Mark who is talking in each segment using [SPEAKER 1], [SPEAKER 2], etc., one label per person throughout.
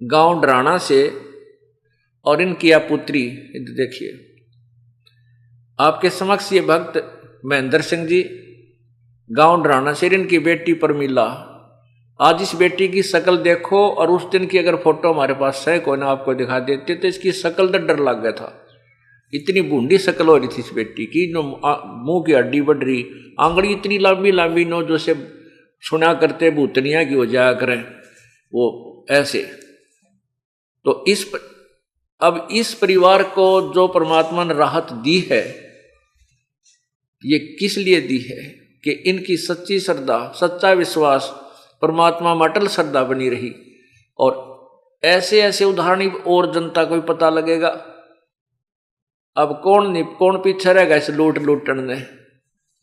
[SPEAKER 1] गांव डराना से, और इनकी यह पुत्री देखिए आपके समक्ष, ये भक्त महेंद्र सिंह जी गांव डराना से, इनकी बेटी परमिला। आज इस बेटी की शक्ल देखो, और उस दिन की अगर फोटो हमारे पास है कोई ना आपको दिखा देते तो इसकी शक्ल तो डर लग गया था। इतनी बूंदी शक्ल हो रही थी इस बेटी की, मुंह की हड्डी बढ़ रही, आंगड़ी इतनी लंबी लंबी, नो जो से सुना करते भूतनिया की हो जाया करें वो ऐसे। तो अब इस परिवार को जो परमात्मा ने राहत दी है, ये किस लिए दी है कि इनकी सच्ची श्रद्धा, सच्चा विश्वास परमात्मा में अटल श्रद्धा बनी रही। और ऐसे ऐसे उदाहरण और जनता को भी पता लगेगा। अब कौन पीछे रहेगा इस लूटन ने?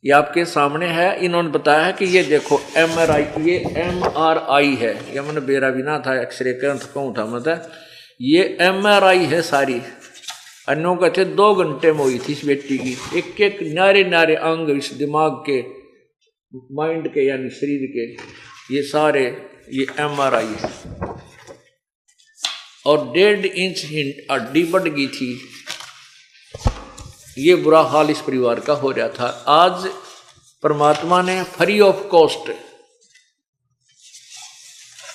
[SPEAKER 1] ये आपके सामने है। इन्होंने बताया है कि ये देखो MRI है, ये मैंने बेरा भी ना था, एक्सरे कहूँ था मतलब, ये MRI है सारी। अन्यों कहते 2 घंटे में हुई थी इस बेटी की, एक एक नारे नारे अंग इस दिमाग के, माइंड के यानी शरीर के, ये सारे ये MRI है। और 1.5 इंच हड्डी बढ़ गई थी। ये बुरा हाल इस परिवार का हो रहा था। आज परमात्मा ने फ्री ऑफ कॉस्ट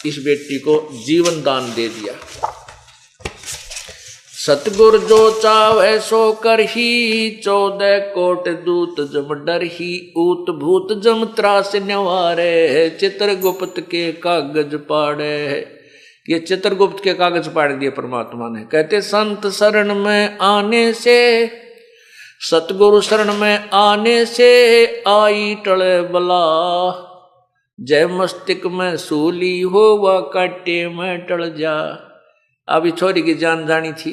[SPEAKER 1] इस बेटी को जीवन दान दे दिया। सतगुर जो चावे सो कर ही, 14 कोट दूत जम डर ही, ऊत भूत जम त्रास न्यवारे, चित्रगुप्त के कागज पाड़े। ये चित्रगुप्त के कागज पाड़ दिए परमात्मा ने। कहते संत शरण में आने से, सतगुरु शरण में आने से, आई टले बला, जय मस्तिष्क में सूली हो व काटे में टल जा। अभी छोरी की जान जानी थी,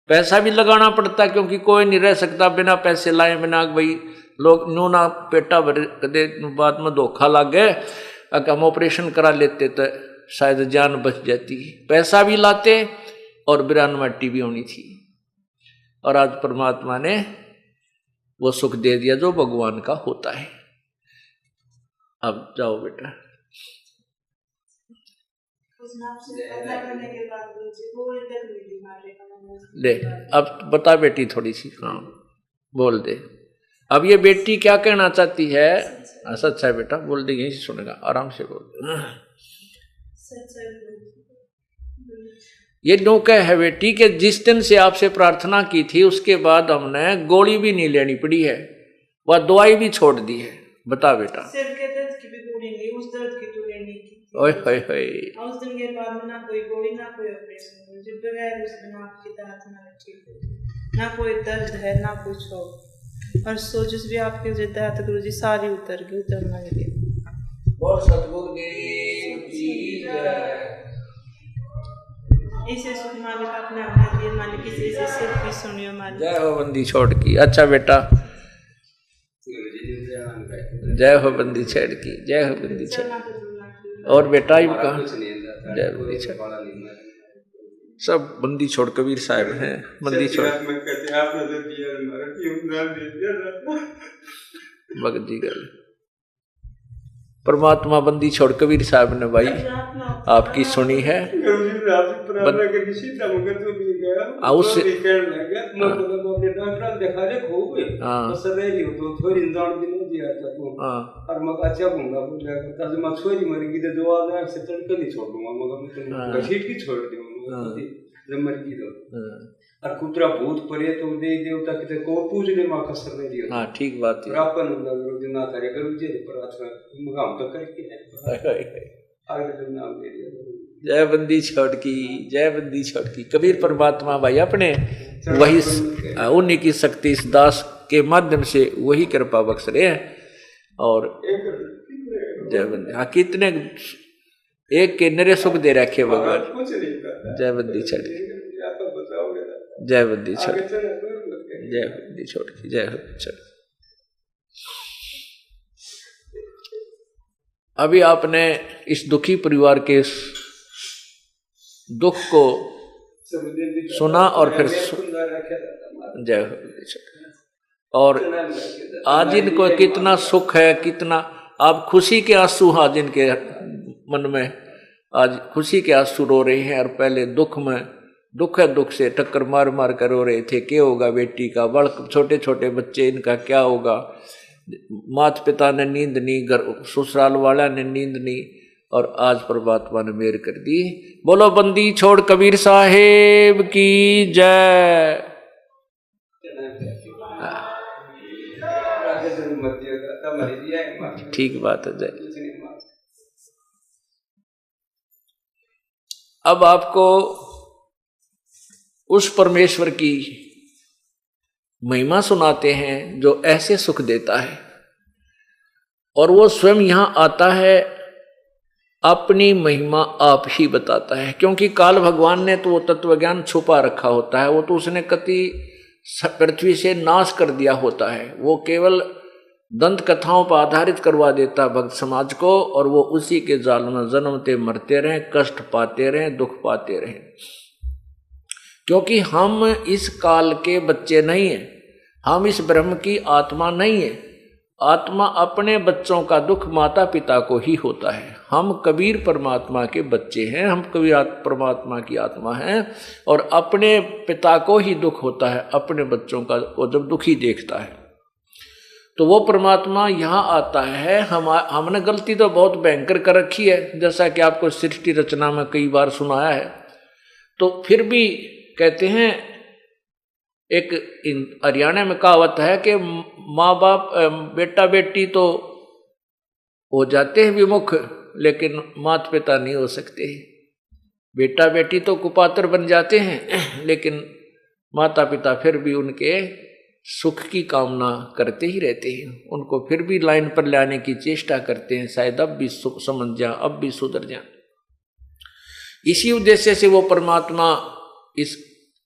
[SPEAKER 1] पैसा भी लगाना पड़ता क्योंकि कोई नहीं रह सकता बिना पैसे लाए बिना। भाई लोग नूना पेटा भर दे, बाद में धोखा लग गए, अगर हम ऑपरेशन करा लेते तो शायद जान बच जाती। पैसा भी लाते और बिरान मट्टी भी होनी थी। और आज परमात्मा ने वो सुख दे दिया जो भगवान का होता है। अब जाओ बेटा। ले अब बता बेटी थोड़ी सी, हाँ बोल दे। अब ये बेटी क्या कहना चाहती है? सच है बेटा, बोल दे, यहीं से सुनेगा, आराम से बोल दे। ये नौका है बेटी के जिस दिन से आपसे प्रार्थना की थी उसके बाद हमने गोली भी नहीं लेनी पड़ी है, वह दवाई भी छोड़ दी है। बता बेटा।
[SPEAKER 2] सिर के दर्द की भी गोली नहीं, उस दर्द की तो लेनी थी।
[SPEAKER 1] ओए होए होए।
[SPEAKER 2] उस दिन के बाद ना कोई गोली ना कोई ऑपरेशन, जब बगैर उस दिन आपकी दांत ना कोई दर्द है ना कुछ हो। और सोच भी आपके जो दांत गुरु जी सारी उतर गई, उतरना लगे।
[SPEAKER 1] और सतगुरु देव की जय।
[SPEAKER 2] इसे सुन मालिक अपने हमें दिए, मालिक इसे सिर्फ भी सुनियो मालिक।
[SPEAKER 1] जय हो बंदी छोड़ की। अच्छा बेटा, जय हो बंदी छेड़ की, जय हो बंदी छेड़। और बेटा ये कहा जय बंदी छेड़, सब बंदी छोड़ कबीर साहब हैं। बंदी छोड़ भगत जी गल परमात्मा बंदी छोड़ कबीर साहब ने भाई आपकी सुनी है।
[SPEAKER 3] और कुतरा भूत परे तो दे देवता किते को पूछ दे मां कसर दे दियो।
[SPEAKER 1] हां ठीक बात है।
[SPEAKER 3] अपन गुरु ना करे गुरु जी प्रार्थना मुकाम तो करके है आगे तो नाम दे दिया।
[SPEAKER 1] जय बंदी छोड़ की, जय बंदी छोड़ की। कबीर परमात्मा भाई अपने वही उन्हीं की शक्ति इस दास के माध्यम से वही कृपा बख्श रहे हैं। और जय बंदी, हाँ कितने एक के नरे सुख दे रखे भगवान। जय बंदी छोड़ की, जय बंदी छोड़, जय बंदी छोड़ की, जय बंदी छोड़। अभी आपने इस दुखी परिवार के दुख को सुना और फिर जय बंदी छोड़। और आज इनको कितना सुख है, कितना आप खुशी के आंसू आज इनके मन में आज खुशी के आंसू रो रहे हैं और पहले दुख में दुख से टक्कर मार मार कर रो रहे थे। क्या होगा बेटी का, बड़ छोटे छोटे बच्चे, इनका क्या होगा। माता पिता ने नींद नहीं, घर ससुराल वाला ने नींद नहीं, और आज परमात्मा ने मेहर कर दी। बोलो बंदी छोड़ कबीर साहेब की जय। ठीक बात है, जय। अब आपको उस परमेश्वर की महिमा सुनाते हैं जो ऐसे सुख देता है, और वो स्वयं यहां आता है, अपनी महिमा आप ही बताता है। क्योंकि काल भगवान ने तो वो तत्व ज्ञान छुपा रखा होता है, वो तो उसने कति पृथ्वी से नाश कर दिया होता है। वो केवल दंत कथाओं पर आधारित करवा देता भक्त समाज को, और वो उसी के जाल में जन्मते मरते रहें, कष्ट पाते रहें, दुख पाते रहें। क्योंकि हम इस काल के बच्चे नहीं हैं, हम इस ब्रह्म की आत्मा नहीं है। आत्मा अपने बच्चों का दुख माता पिता को ही होता है। हम कबीर परमात्मा के बच्चे हैं, हम कबीर परमात्मा की आत्मा हैं, और अपने पिता को ही दुख होता है अपने बच्चों का, वो जब दुखी देखता है। तो वो परमात्मा यहाँ आता है। हमने गलती तो बहुत भयंकर कर रखी है, जैसा कि आपको सृष्टि रचना में कई बार सुनाया है। तो फिर भी कहते हैं, एक हरियाणा में कहावत है कि माँ बाप बेटा बेटी तो हो जाते हैं विमुख, लेकिन माता पिता नहीं हो सकते। बेटा बेटी तो कुपात्र बन जाते हैं, लेकिन माता पिता फिर भी उनके सुख की कामना करते ही रहते हैं, उनको फिर भी लाइन पर लाने की चेष्टा करते हैं, शायद अब भी समझ जाए, अब भी सुधर जाए। इसी उद्देश्य से वो परमात्मा इस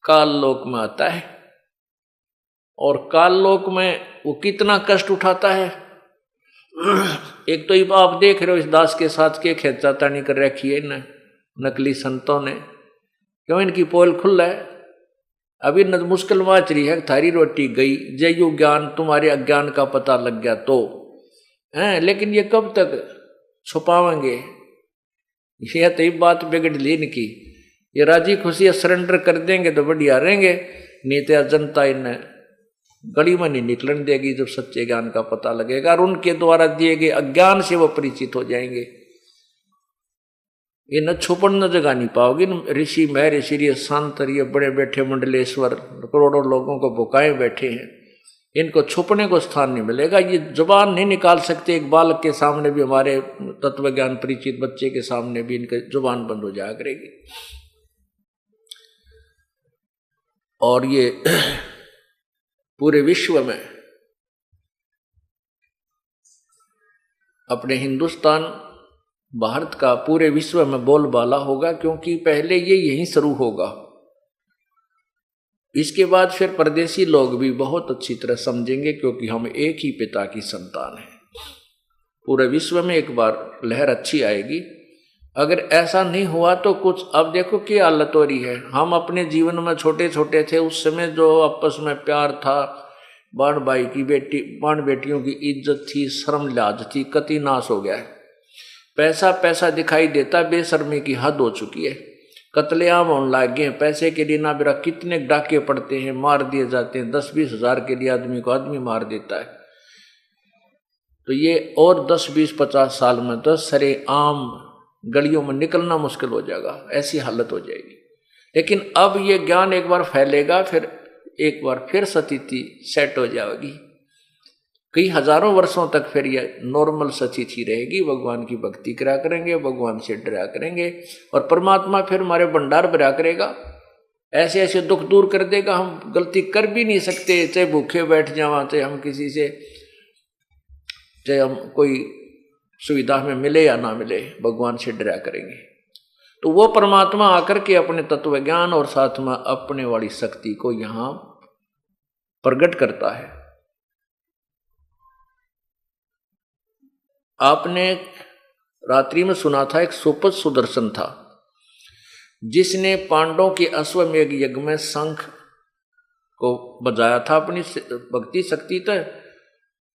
[SPEAKER 1] काल लोक में आता है, और काल लोक में वो कितना कष्ट उठाता है। एक तो आप देख रहे हो इस दास के साथ के खेचातानी कर रखी है इन नकली संतों ने, क्यों इनकी पोल खुल है। अभी मुश्किल माच रही है, थारी रोटी गई, जयु ज्ञान तुम्हारे अज्ञान का पता लग गया तो है, लेकिन ये कब तक छुपावेंगे। ये तो बात बिगड़ ली इनकी, ये राजी खुशी सरेंडर कर देंगे तो बढ़िया रहेंगे, नहीं तो जनता इन गली में नहीं निकलन देगी जब सच्चे ज्ञान का पता लगेगा, और उनके द्वारा दिए गए अज्ञान से वो परिचित हो जाएंगे। ये न छुपन न जगह नहीं पाओगे। ऋषि महर्षि शांतर ये बड़े बैठे मंडलेश्वर करोड़ों लोगों को भुकाए बैठे हैं, इनको छुपने को स्थान नहीं मिलेगा। ये जुबान नहीं निकाल सकते, एक बालक के सामने भी, हमारे तत्व ज्ञान परिचित बच्चे के सामने भी इनके जुबान बंद हो जाया करेगी। और ये पूरे विश्व में, अपने हिंदुस्तान भारत का पूरे विश्व में बोलबाला होगा, क्योंकि पहले ये यहीं शुरू होगा। इसके बाद फिर परदेसी लोग भी बहुत अच्छी तरह समझेंगे, क्योंकि हम एक ही पिता की संतान हैं। पूरे विश्व में एक बार लहर अच्छी आएगी। अगर ऐसा नहीं हुआ तो कुछ, अब देखो क्या हालत हो रही है। हम अपने जीवन में छोटे छोटे थे, उस समय जो आपस में प्यार था, बाण भाई की बेटी, बाण बेटियों की इज्जत थी, शर्म लिहाज थी, कति नाश हो गया है। पैसा पैसा दिखाई देता, बेशर्मी की हद हो चुकी है। कत्लेआम होने लग गए हैं, पैसे के लिए ना बेरा कितने डाके पड़ते हैं, मार दिए जाते हैं। 10-20 हज़ार के लिए आदमी को आदमी मार देता है। तो ये और 10-20-50 साल में तो सरेआम गलियों में निकलना मुश्किल हो जाएगा, ऐसी हालत हो जाएगी। लेकिन अब ये ज्ञान एक बार फैलेगा, फिर एक बार फिर स्थिति सेट हो जाएगी। कई हजारों वर्षों तक फिर ये नॉर्मल स्थिति रहेगी। भगवान की भक्ति करा करेंगे, भगवान से डरा करेंगे, और परमात्मा फिर हमारे भंडार भरा करेगा, ऐसे ऐसे दुख दूर कर देगा। हम गलती कर भी नहीं सकते, चाहे भूखे बैठ जावा, चाहे हम किसी से, चाहे हम कोई सुविधा में मिले या ना मिले, भगवान से डरा करेंगे। तो वो परमात्मा आकर के अपने तत्व ज्ञान और साथ में अपने वाली शक्ति को यहां प्रकट करता है। आपने रात्रि में सुना था, एक सुपथ सुदर्शन था, जिसने पांडवों के अश्वमेध यज्ञ में शंख को बजाया था अपनी भक्ति शक्ति तक,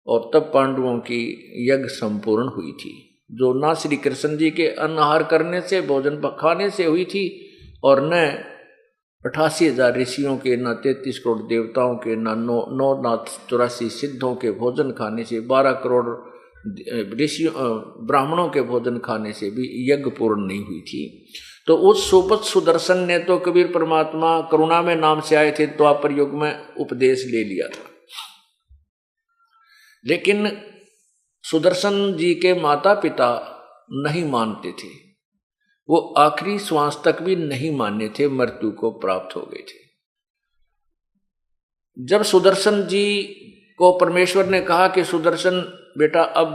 [SPEAKER 1] और तब पांडवों की यज्ञ संपूर्ण हुई थी। जो ना श्री कृष्ण जी के अनाहार करने से, भोजन खाने से हुई थी, और न 88,000 ऋषियों के, न 33 करोड़ देवताओं के, न 984 सिद्धों के भोजन खाने से, 12 करोड़ ऋषियों ब्राह्मणों के भोजन खाने से भी यज्ञ पूर्ण नहीं हुई थी। तो उस सुपथ सुदर्शन ने तो कबीर परमात्मा करुणा में नाम से आए थे, द्वापर युग में उपदेश ले लिया था। लेकिन सुदर्शन जी के माता पिता नहीं मानते थे, वो आखिरी श्वास तक भी नहीं माने थे, मृत्यु को प्राप्त हो गए थे। जब सुदर्शन जी को परमेश्वर ने कहा कि सुदर्शन बेटा, अब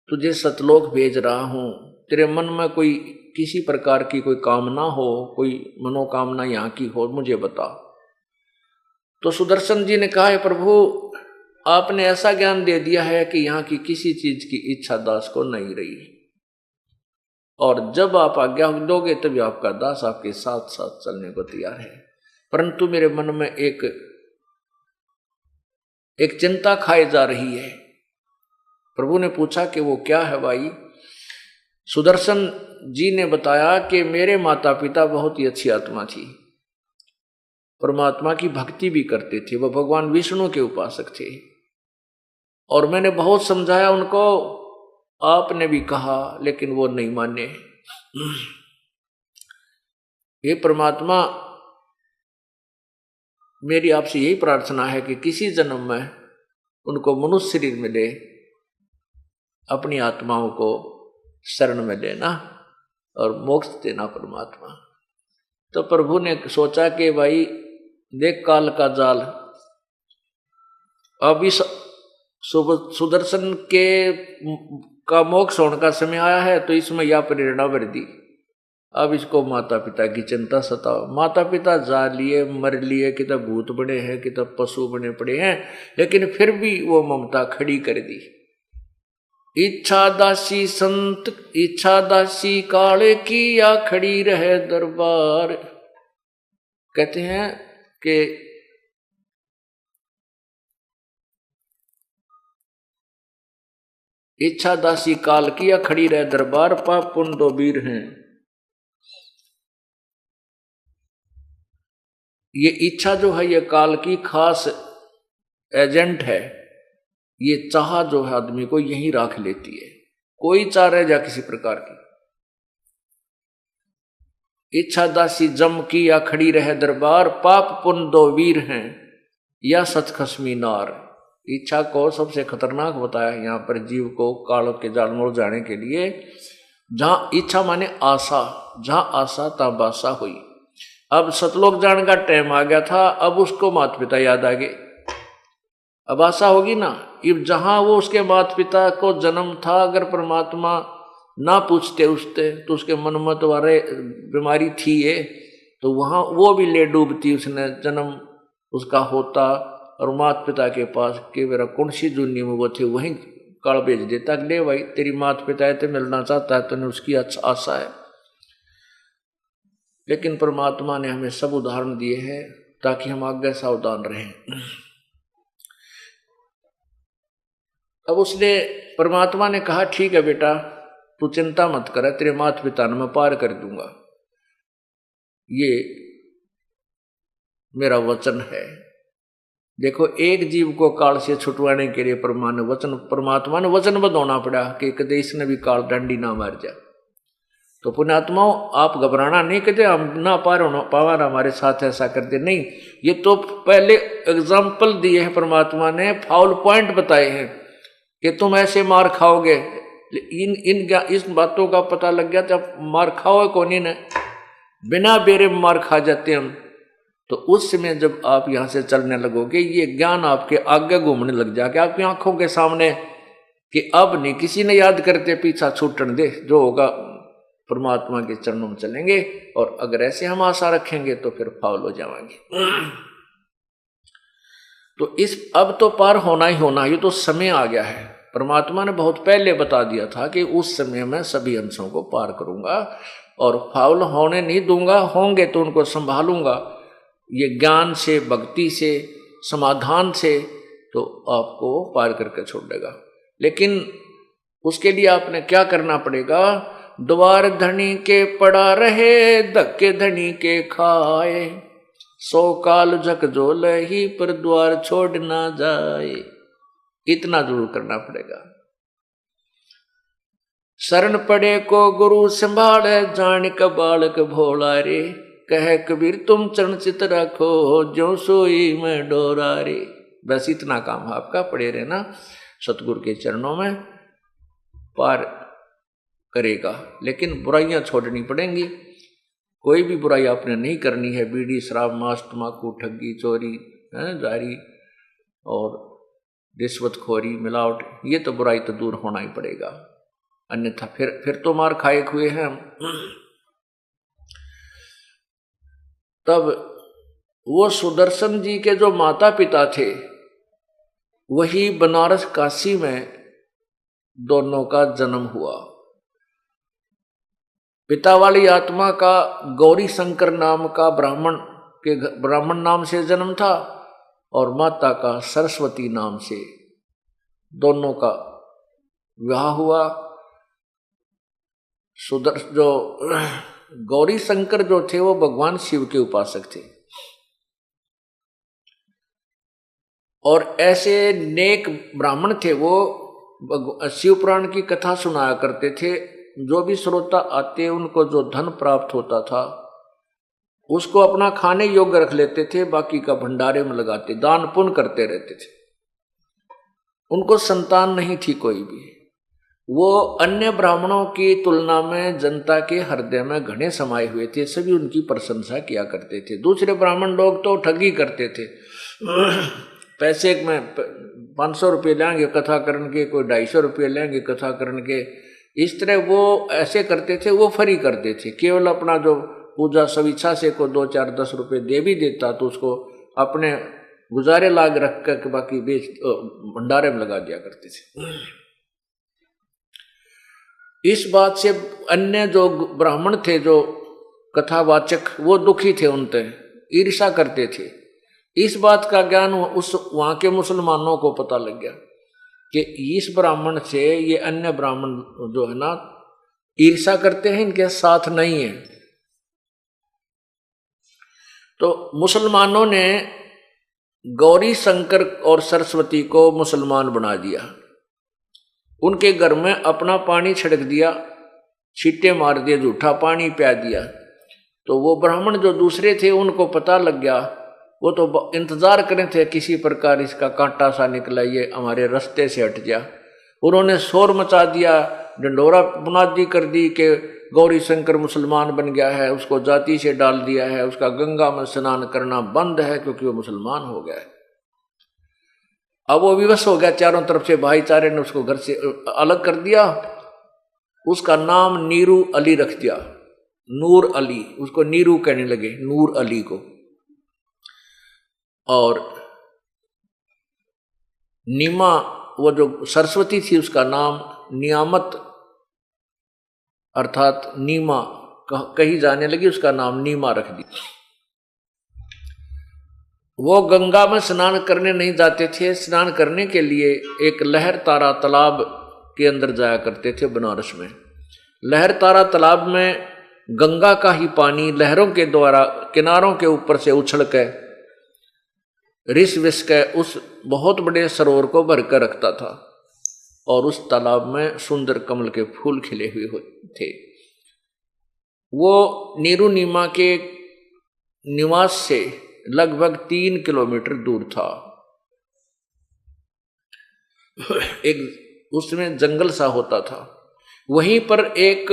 [SPEAKER 1] तुझे सतलोक भेज रहा हूं, तेरे मन में कोई किसी प्रकार की कोई कामना हो, कोई मनोकामना यहाँ की हो, मुझे बता। तो सुदर्शन जी ने कहा, है प्रभु, आपने ऐसा ज्ञान दे दिया है कि यहाँ की किसी चीज की इच्छा दास को नहीं रही, और जब आप आज्ञा दोगे तभी आपका दास आपके साथ साथ चलने को तैयार है। परंतु मेरे मन में एक चिंता खाई जा रही है। प्रभु ने पूछा कि वो क्या है भाई? सुदर्शन जी ने बताया कि मेरे माता पिता बहुत ही अच्छी आत्मा थी, परमात्मा की भक्ति भी करते थे, वह भगवान विष्णु के उपासक थे, और मैंने बहुत समझाया उनको, आपने भी कहा, लेकिन वो नहीं माने। ये परमात्मा, मेरी आपसे यही प्रार्थना है कि किसी जन्म में उनको मनुष्य शरीर मिले, अपनी आत्माओं को शरण में लेना और मोक्ष देना परमात्मा। तो प्रभु ने सोचा कि भाई देख काल का जाल, अब इस सुदर्शन का मोक्ष होने का समय आया है, तो इसमें यह प्रेरणा भर दी। अब इसको माता पिता की चिंता सताओ। माता पिता जा लिए, मर लिए, कि तब भूत बने हैं, कि तब पशु बने पड़े हैं, लेकिन फिर भी वो ममता खड़ी कर दी। इच्छा दासी संत, इच्छा दासी काले की, या खड़ी रहे दरबार। कहते हैं कि इच्छा दासी काल की, या खड़ी रहे दरबार, पाप पुण्य दो वीर हैं। ये इच्छा जो है ये काल की खास एजेंट है। ये चाह जो है आदमी को यहीं राख लेती है, कोई चाह रह जा किसी प्रकार की। इच्छा दासी जम की, या खड़ी रहे दरबार, पाप पुण्य दो वीर हैं, या सत खसमी नार। इच्छा को सबसे खतरनाक बताया यहाँ पर जीव को काल के जाल में जाने के लिए। जहां इच्छा माने आशा, जहां आशा तहां बासा हुई। अब सतलोक जाने का टाइम आ गया था, अब उसको माता पिता याद आ गए। अब आशा होगी ना, अब जहां वो उसके माता पिता को जन्म था, अगर परमात्मा ना पूछते उससे, तो उसके मन में तो अरे बीमारी थी ये, तो वहां वो भी ले डूबती, उसने जन्म उसका होता, और माता पिता के पास के मेरा कौन सी दुनिया में वो थे वहीं काल भेज देता, ले भाई तेरी माता पिता है तो मिलना चाहता है, तो उसकी अच्छा आशा है। लेकिन परमात्मा ने हमें सब उदाहरण दिए हैं ताकि हम आगे सावधान रहें। अब उसने परमात्मा ने कहा, ठीक है बेटा, तू चिंता मत कर, तेरे माता पिता ने मैं पार कर दूंगा, ये मेरा वचन है। देखो, एक जीव को काल से छुटवाने के लिए परमात्मा ने वचनबद्ध होना पड़ा कि कदे इसने भी काल डंडी ना मार जा। तो पुण्यात्माओं, आप घबराना नहीं, कहते हम ना पावा हमारे साथ ऐसा करते नहीं। ये तो पहले एग्जाम्पल दिए हैं परमात्मा ने, फाउल पॉइंट बताए हैं कि तुम ऐसे मार खाओगे। इन बातों का पता लग गया, जब मार खाओगे कौन ही न, बिना बेरे मार खा जाते हम। तो उस समय जब आप यहाँ से चलने लगोगे, ये ज्ञान आपके आगे घूमने लग जाएगा आपकी आंखों के सामने, कि अब नहीं किसी ने याद करते, पीछा छूटने दे, जो होगा परमात्मा के चरणों में चलेंगे। और अगर ऐसे हम आशा रखेंगे तो फिर फाउल हो जाएंगे। तो इस अब तो पार होना ही होना, ये तो समय आ गया है। परमात्मा ने बहुत पहले बता दिया था कि उस समय मैं सभी अंशों को पार करूंगा और फाउल होने नहीं दूंगा, होंगे तो उनको संभालूंगा, ये ज्ञान से, भक्ति से, समाधान से, तो आपको पार करके छोड़ देगा। लेकिन उसके लिए आपने क्या करना पड़ेगा? द्वार धनी के पड़ा रहे, धक्के धनी के खाए, 100 काल झकझोल ही पर द्वार छोड़ ना जाए। इतना जरूर करना पड़ेगा। शरण पड़े को गुरु संभाल, जान का बालक भोला रे, कह कबीर तुम चरण चित रखो, जो सोई में डोरा रे। बस इतना काम आपका, पड़े रहना सतगुरु के चरणों में, पार करेगा। लेकिन बुराइयां छोड़नी पड़ेंगी। कोई भी बुराई आपने नहीं करनी है। बीड़ी, शराब, मांस, तम्बाकू, ठगी, चोरी, जारी और रिश्वतखोरी, मिलावट, ये तो बुराई तो दूर होना ही पड़ेगा, अन्यथा फिर तो मार खाए हुए हैं हम। तब वो सुदर्शन जी के जो माता पिता थे, वही बनारस काशी में दोनों का जन्म हुआ। पिता वाली आत्मा का गौरी शंकर नाम का ब्राह्मण नाम से जन्म था, और माता का सरस्वती नाम से, दोनों का विवाह हुआ। जो गौरी शंकर जो थे वो भगवान शिव के उपासक थे, और ऐसे नेक ब्राह्मण थे। वो शिव पुराण की कथा सुनाया करते थे। जो भी श्रोता आते उनको जो धन प्राप्त होता था उसको अपना खाने योग्य रख लेते थे, बाकी का भंडारे में लगाते, दान पुण्य करते रहते थे। उनको संतान नहीं थी कोई भी। वो अन्य ब्राह्मणों की तुलना में जनता के हृदय में घने समाये हुए थे, सभी उनकी प्रशंसा किया करते थे। दूसरे ब्राह्मण लोग तो ठगी करते थे, पैसे में 500 रुपये लेंगे कथा करने के, कोई 250 रुपये लेंगे कथा करने के, इस तरह वो ऐसे करते थे। वो फरी करते थे, केवल अपना जो पूजा स्वेच्छा से को 2, 4, 10 रुपये दे भी देता तो उसको अपने गुजारे लाग रख कर बाकी भंडारे में लगा दिया करते थे। इस बात से अन्य जो ब्राह्मण थे, जो कथावाचक, वो दुखी थे, उनसे ईर्ष्या करते थे। इस बात का ज्ञान उस वहां के मुसलमानों को पता लग गया कि इस ब्राह्मण से ये अन्य ब्राह्मण जो है ना ईर्ष्या करते हैं, इनके साथ नहीं है। तो मुसलमानों ने गौरी शंकर और सरस्वती को मुसलमान बना दिया। उनके घर में अपना पानी छिड़क दिया, छींटे मार दिए, झूठा पानी पिया दिया। तो वो ब्राह्मण जो दूसरे थे उनको पता लग गया। वो तो इंतजार करें थे किसी प्रकार इसका कांटा सा निकला, ये हमारे रास्ते से हट गया। उन्होंने शोर मचा दिया, डंडोरा बुनादी कर दी कि गौरी शंकर मुसलमान बन गया है, उसको जाति से डाल दिया है, उसका गंगा में स्नान करना बंद है क्योंकि वो मुसलमान हो गया है। अब वो विवश हो गया, चारों तरफ से भाईचारे ने उसको घर से अलग कर दिया। उसका नाम नीरू अली रख दिया, नूर अली, उसको नीरू कहने लगे, नूर अली को। और नीमा, वो जो सरस्वती थी, उसका नाम नियामत अर्थात नीमा कही जाने लगी, उसका नाम नीमा रख दिया। वो गंगा में स्नान करने नहीं जाते थे। स्नान करने के लिए एक लहर तारा तालाब के अंदर जाया करते थे बनारस में। लहर तारा तालाब में गंगा का ही पानी लहरों के द्वारा किनारों के ऊपर से उछल के रिस विस के उस बहुत बड़े सरोवर को भरकर रखता था, और उस तालाब में सुंदर कमल के फूल खिले हुए थे। वो नीरू नीमा के निवास से लगभग 3 किलोमीटर दूर था। एक उसमें जंगल सा होता था। वहीं पर एक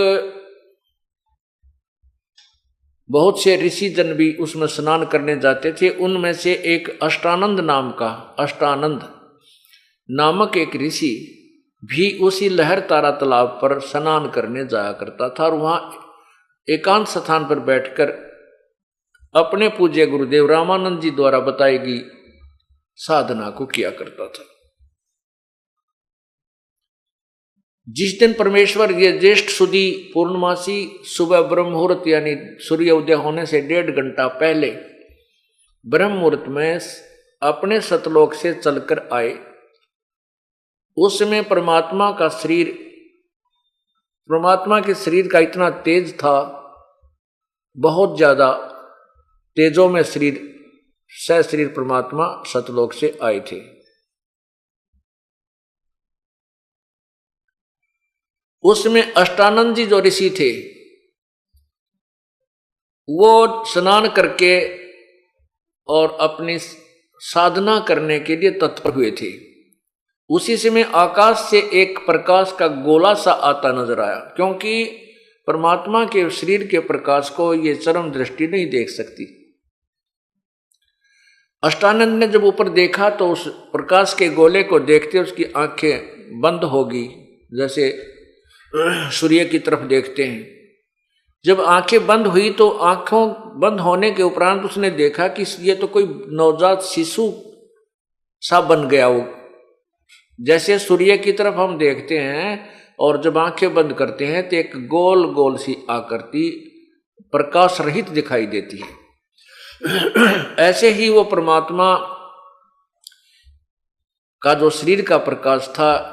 [SPEAKER 1] बहुत से ऋषि जन भी उसमें स्नान करने जाते थे। उनमें से एक अष्टानंद नामक एक ऋषि भी उसी लहर तारा तालाब पर स्नान करने जाया करता था, और वहां एकांत स्थान पर बैठकर अपने पूज्य गुरुदेव रामानंद जी द्वारा बताई गई साधना को किया करता था। जिस दिन परमेश्वर ये ज्येष्ठ सुदी पूर्णमासी सुबह ब्रह्म मुहूर्त यानी सूर्य उदय होने से 1.5 घंटा पहले ब्रह्म मुहूर्त में अपने सतलोक से चलकर आए। उस समय परमात्मा का शरीर परमात्मा के शरीर का इतना तेज था, बहुत ज्यादा तेजों में शरीर, सह शरीर परमात्मा सतलोक से आए थे। उसमें अष्टानंद जी जो ऋषि थे वो स्नान करके और अपनी साधना करने के लिए तत्पर हुए थे। उसी समय आकाश से एक प्रकाश का गोला सा आता नजर आया, क्योंकि परमात्मा के शरीर के प्रकाश को ये चरम दृष्टि नहीं देख सकती। अष्टानंद ने जब ऊपर देखा तो उस प्रकाश के गोले को देखते उसकी आंखें बंद होगी, जैसे सूर्य की तरफ देखते हैं। जब आंखें बंद हुई तो आंखों बंद होने के उपरांत उसने देखा कि ये तो कोई नवजात शिशु सा बन गया। वो जैसे सूर्य की तरफ हम देखते हैं और जब आंखें बंद करते हैं तो एक गोल गोल सी आकृति प्रकाश रहित दिखाई देती है। ऐसे ही वो परमात्मा का जो शरीर का प्रकाश था,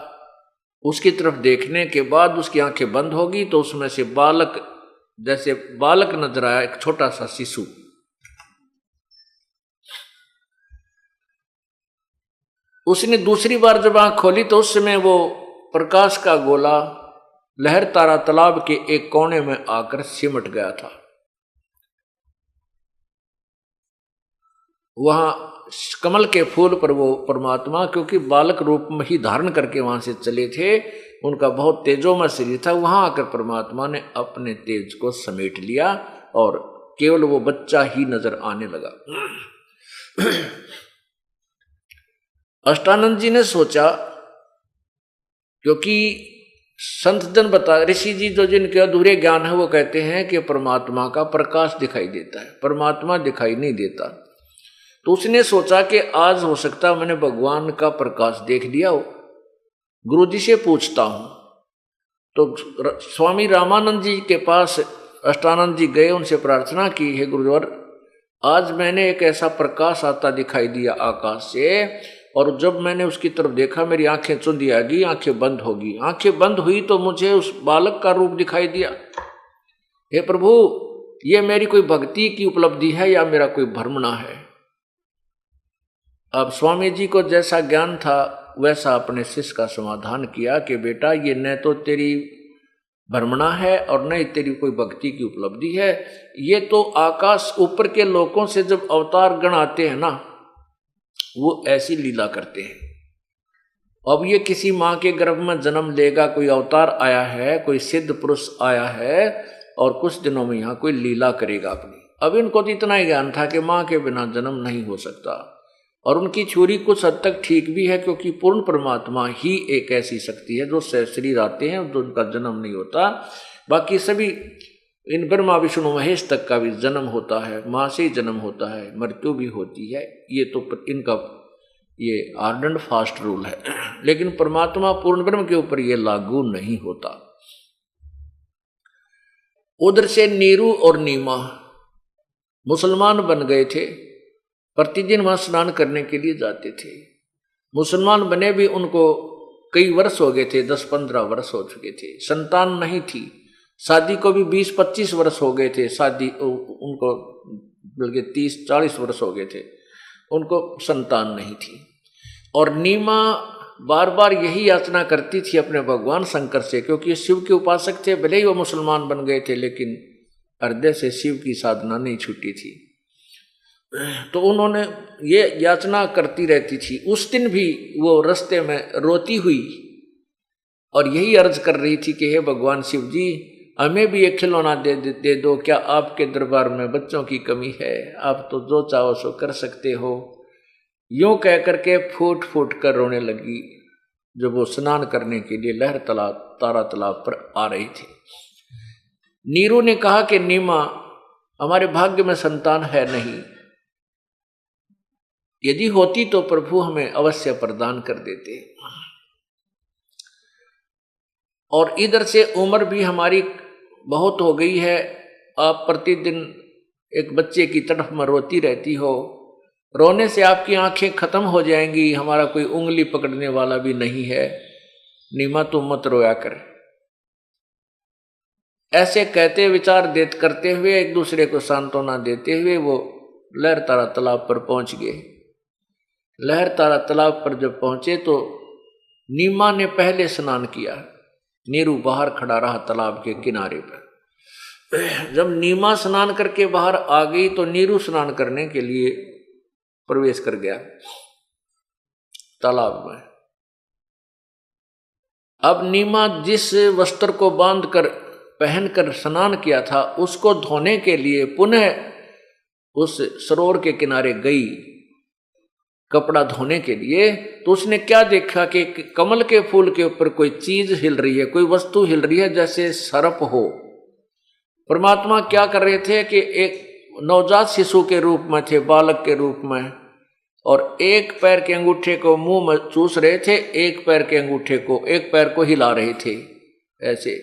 [SPEAKER 1] उसकी तरफ देखने के बाद उसकी आंखें बंद होगी तो उसमें से बालक, जैसे बालक नजर आया, एक छोटा सा शिशु। उसने दूसरी बार जब आंख खोली तो उस समय वो प्रकाश का गोला लहर तारा तालाब के एक कोने में आकर सिमट गया था। वहां कमल के फूल पर वो परमात्मा, क्योंकि बालक रूप में ही धारण करके वहां से चले थे, उनका बहुत तेजोमय शरीर था, वहां आकर परमात्मा ने अपने तेज को समेट लिया और केवल वो बच्चा ही नजर आने लगा। अष्टानंद जी ने सोचा, क्योंकि संत जन बता, ऋषि जी जो जिनके अधूरे ज्ञान है वो कहते हैं कि परमात्मा का प्रकाश दिखाई देता है, परमात्मा दिखाई नहीं देता। तो उसने सोचा कि आज हो सकता मैंने भगवान का प्रकाश देख लिया हो, गुरु जी से पूछता हूं। तो स्वामी रामानंद जी के पास अष्टानंद जी गए, उनसे प्रार्थना की, है गुरुवर आज मैंने एक ऐसा प्रकाश आता दिखाई दिया आकाश से, और जब मैंने उसकी तरफ देखा मेरी आंखें चुंधी आ गई, आंखें बंद होगी। आंखें बंद हुई तो मुझे उस बालक का रूप दिखाई दिया। हे प्रभु, ये मेरी कोई भक्ति की उपलब्धि है या मेरा कोई भ्रमणा है? अब स्वामी जी को जैसा ज्ञान था वैसा अपने शिष्य का समाधान किया कि बेटा ये न तो तेरी भ्रमणा है और न ही तेरी कोई भक्ति की उपलब्धि है, ये तो आकाश ऊपर के लोकों से जब अवतार गण आते हैं ना, वो ऐसी लीला करते हैं। अब ये किसी माँ के गर्भ में जन्म लेगा, कोई अवतार आया है, कोई सिद्ध पुरुष आया है और कुछ दिनों में यहाँ कोई लीला करेगा अपनी। अब इनको तो इतना ही ज्ञान था कि माँ के बिना जन्म नहीं हो सकता, और उनकी छुरी कुछ हद तक ठीक भी है, क्योंकि पूर्ण परमात्मा ही एक ऐसी शक्ति है जो शरीर आते हैं तो उनका जन्म नहीं होता। बाकी सभी इन ब्रह्मा विष्णु महेश तक का भी जन्म होता है, माँ से ही जन्म होता है, मृत्यु भी होती है। ये तो इनका ये हार्ड एंड फास्ट रूल है, लेकिन परमात्मा पूर्ण ब्रह्म के ऊपर ये लागू नहीं होता। उधर से नीरू और नीमा मुसलमान बन गए थे, प्रतिदिन वहां स्नान करने के लिए जाते थे। मुसलमान बने भी उनको कई वर्ष हो गए थे, 10-15 वर्ष हो चुके थे, संतान नहीं थी। शादी को भी 20-25 वर्ष हो गए थे, शादी उनको बल्कि 30-40 वर्ष हो गए थे, उनको संतान नहीं थी। और नीमा बार बार यही याचना करती थी अपने भगवान शंकर से, क्योंकि शिव के उपासक थे, भले ही वो मुसलमान बन गए थे लेकिन हृदय से शिव की साधना नहीं छूटी थी। तो उन्होंने ये याचना करती रहती थी। उस दिन भी वो रास्ते में रोती हुई और यही अर्ज कर रही थी कि हे भगवान शिव जी, हमें भी एक खिलौना दे दो, क्या आपके दरबार में बच्चों की कमी है? आप तो जो चाहो सो कर सकते हो। यूं कह करके फूट फूट कर रोने लगी जब वो स्नान करने के लिए लहर तारा तालाब पर आ रही थी। नीरू ने कहा कि नीमा, हमारे भाग्य में संतान है नहीं, यदि होती तो प्रभु हमें अवश्य प्रदान कर देते। और इधर से उम्र भी हमारी बहुत हो गई है, आप प्रतिदिन एक बच्चे की तरफ में रोती रहती हो, रोने से आपकी आंखें खत्म हो जाएंगी, हमारा कोई उंगली पकड़ने वाला भी नहीं है। नीमा तुम मत रोया कर। ऐसे कहते विचार देते करते हुए एक दूसरे को सांत्वना देते हुए वो लहरतारा तालाब पर पहुंच गए। लहरतारा तालाब पर जब पहुंचे तो नीमा ने पहले स्नान किया। नीरू बाहर खड़ा रहा तालाब के किनारे पर। जब नीमा स्नान करके बाहर आ गई तो नीरू स्नान करने के लिए प्रवेश कर गया तालाब में। अब नीमा जिस वस्त्र को बांधकर पहनकर स्नान किया था उसको धोने के लिए पुनः उस सरोवर के किनारे गई कपड़ा धोने के लिए। तो उसने क्या देखा कि कमल के फूल के ऊपर कोई चीज हिल रही है, कोई वस्तु हिल रही है जैसे सर्प हो। परमात्मा क्या कर रहे थे कि एक नवजात शिशु के रूप में थे, बालक के रूप में, और एक पैर के अंगूठे को मुंह में चूस रहे थे, एक पैर के अंगूठे को, एक पैर को हिला रहे थे ऐसे।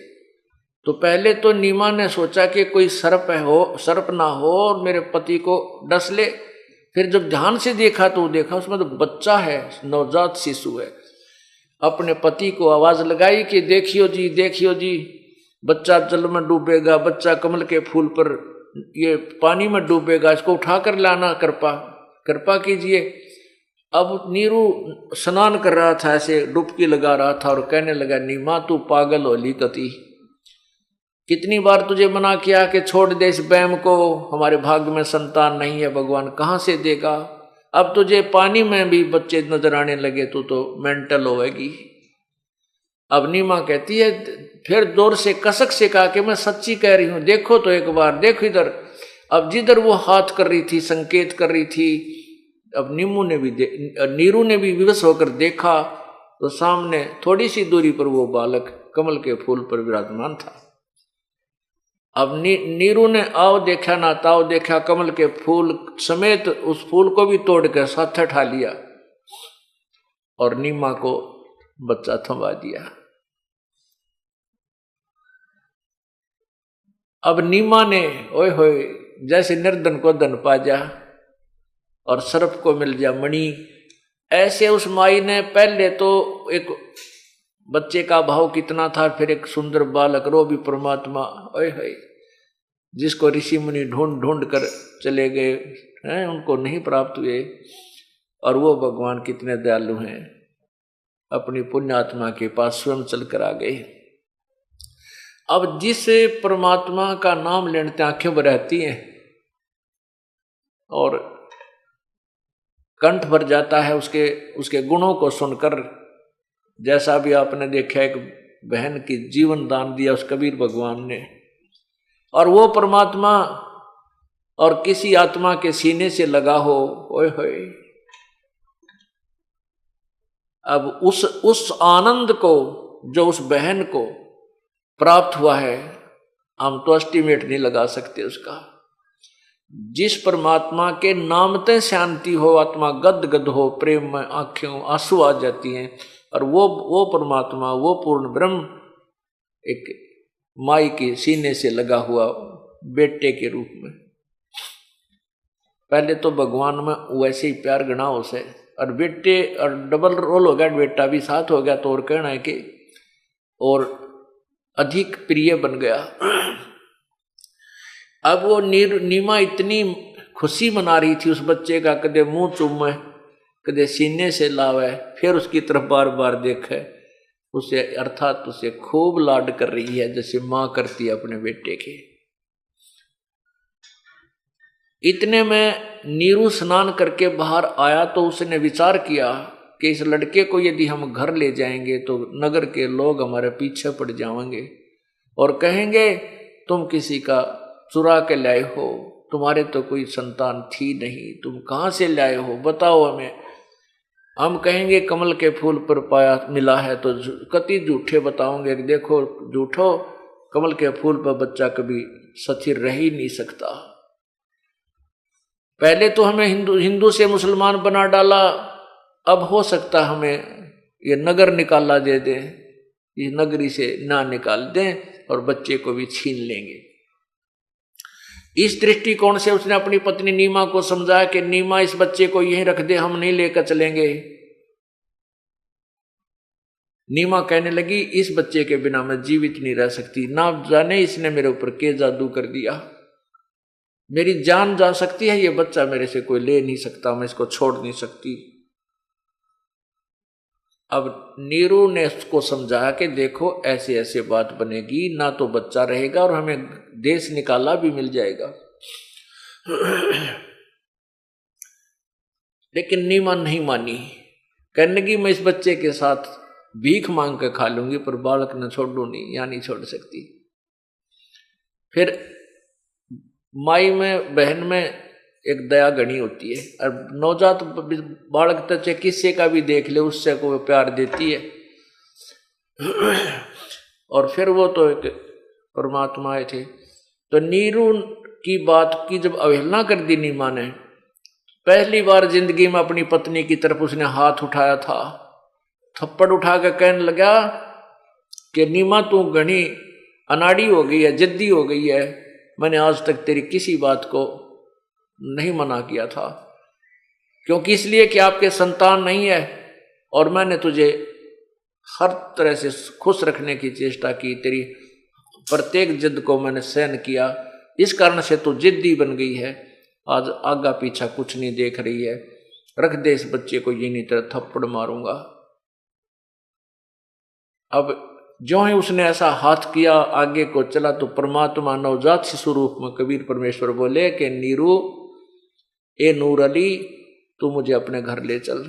[SPEAKER 1] तो पहले तो नीमा ने सोचा कि कोई सर्प ना हो और मेरे पति को डस ले। फिर जब ध्यान से देखा तो देखा उसमें तो बच्चा है, नवजात शिशु है। अपने पति को आवाज लगाई कि देखियो जी, देखियो जी, बच्चा जल में डूबेगा, बच्चा कमल के फूल पर ये पानी में डूबेगा, इसको उठाकर लाना, कृपा कीजिए। अब नीरू स्नान कर रहा था, ऐसे डुबकी लगा रहा था और कहने लगा, नीमा तू पागल हो ली कती, कितनी बार तुझे मना किया कि छोड़ दे इस बैम को, हमारे भाग्य में संतान नहीं है, भगवान कहाँ से देगा। अब तुझे पानी में भी बच्चे नजर आने लगे तो मेंटल होएगी। अब नीमा कहती है, फिर जोर से कसक से कहा कि मैं सच्ची कह रही हूं, देखो तो एक बार, देखो इधर। अब जिधर वो हाथ कर रही थी, संकेत कर रही थी, अब नीरू ने भी विवश होकर देखा तो सामने थोड़ी सी दूरी पर वो बालक कमल के फूल पर विराजमान था। अब नीरू ने आओ देखा ना ताओ देखा, कमल के फूल समेत उस फूल को भी तोड़कर साथ उठा लिया और नीमा को बच्चा थमा दिया। अब नीमा ने ओए होए जैसे निर्धन को धन पा जा और सर्प को मिल जा मणि, ऐसे उस माई ने पहले तो एक बच्चे का भाव कितना था, फिर एक सुंदर बालक, रो भी परमात्मा, ओए होए, जिसको ऋषि मुनि ढूंढ ढूंढ कर चले गए हैं, उनको नहीं प्राप्त हुए, और वो भगवान कितने दयालु हैं, अपनी पुण्यात्मा के पास स्वयं चलकर आ गए। अब जिस परमात्मा का नाम लेने आंखें बरहती हैं और कंठ भर जाता है उसके गुणों को सुनकर, जैसा भी आपने देखा एक बहन की जीवन दान दिया उस कबीर भगवान ने, और वो परमात्मा और किसी आत्मा के सीने से लगा हो, ओए होए, अब उस आनंद को जो उस बहन को प्राप्त हुआ है हम तो एस्टिमेट नहीं लगा सकते उसका। जिस परमात्मा के नामते शांति हो, आत्मा गद गद हो, प्रेम में आंखें आंसू आ जाती हैं, और वो परमात्मा, वो पूर्ण ब्रह्म एक माई के सीने से लगा हुआ बेटे के रूप में। पहले तो भगवान में वैसे ही प्यार गणा उसे, और बेटे और डबल रोल हो गया, बेटा भी साथ हो गया तो और कहना है कि और अधिक प्रिय बन गया। अब वो नीमा इतनी खुशी मना रही थी उस बच्चे का, कदे मुंह चूमे, कदे सीने से लावे, फिर उसकी तरफ बार बार देखे, उसे अर्थात उसे खूब लाड कर रही है जैसे माँ करती है अपने बेटे के। इतने में नीरू स्नान करके बाहर आया तो उसने विचार किया कि इस लड़के को यदि हम घर ले जाएंगे तो नगर के लोग हमारे पीछे पड़ जाएंगे और कहेंगे तुम किसी का चुरा के लाए हो, तुम्हारे तो कोई संतान थी नहीं, तुम कहाँ से लाए हो, बताओ हमें। हम कहेंगे कमल के फूल पर पाया मिला है तो कति झूठे बताओगे कि देखो झूठो, कमल के फूल पर बच्चा कभी स्थिर रह ही नहीं सकता। पहले तो हमें हिंदू से मुसलमान बना डाला, अब हो सकता हमें ये नगर निकाला दे दें, ये नगरी से ना निकाल दें और बच्चे को भी छीन लेंगे। इस दृष्टिकोण से उसने अपनी पत्नी नीमा को समझाया कि नीमा इस बच्चे को यहीं रख दे, हम नहीं लेकर चलेंगे। नीमा कहने लगी, इस बच्चे के बिना मैं जीवित नहीं रह सकती, ना जाने इसने मेरे ऊपर के जादू कर दिया, मेरी जान जा सकती है, ये बच्चा मेरे से कोई ले नहीं सकता, मैं इसको छोड़ नहीं सकती। अब नीरू ने उसको समझाया कि देखो ऐसे ऐसे बात बनेगी, ना तो बच्चा रहेगा और हमें देश निकाला भी मिल जाएगा। लेकिन नीमा नहीं मानी, कहने लगी मैं इस बच्चे के साथ भीख मांग के खा लूंगी, पर बालक न छोड़ू नहीं, या नहीं छोड़ सकती। फिर माई में, बहन में एक दया गणी होती है, और नवजात बालक तचे किस्से का भी देख ले, उससे को प्यार देती है। और फिर वो तो एक परमात्मा आए थे। तो नीरू की बात की जब अवहेलना कर दी नीमा ने, पहली बार जिंदगी में अपनी पत्नी की तरफ उसने हाथ उठाया था, थप्पड़ उठा के कहने लगा कि नीमा तू घनी अनाड़ी हो गई है, जिद्दी हो गई है, मैंने आज तक तेरी किसी बात को नहीं मना किया था, क्योंकि इसलिए कि आपके संतान नहीं है और मैंने तुझे हर तरह से खुश रखने की चेष्टा की, तेरी प्रत्येक जिद को मैंने सहन किया, इस कारण से तू जिद्दी बन गई है, आज आगा पीछा कुछ नहीं देख रही है, रख दे इस बच्चे को, ये नहीं तेरा थप्पड़ मारूंगा। अब जो ही उसने ऐसा हाथ किया, आगे को चला, तो परमात्मा नवजात शिशु रूप में कबीर परमेश्वर बोले कि नीरू, ए नूर अली, तू मुझे अपने घर ले चल,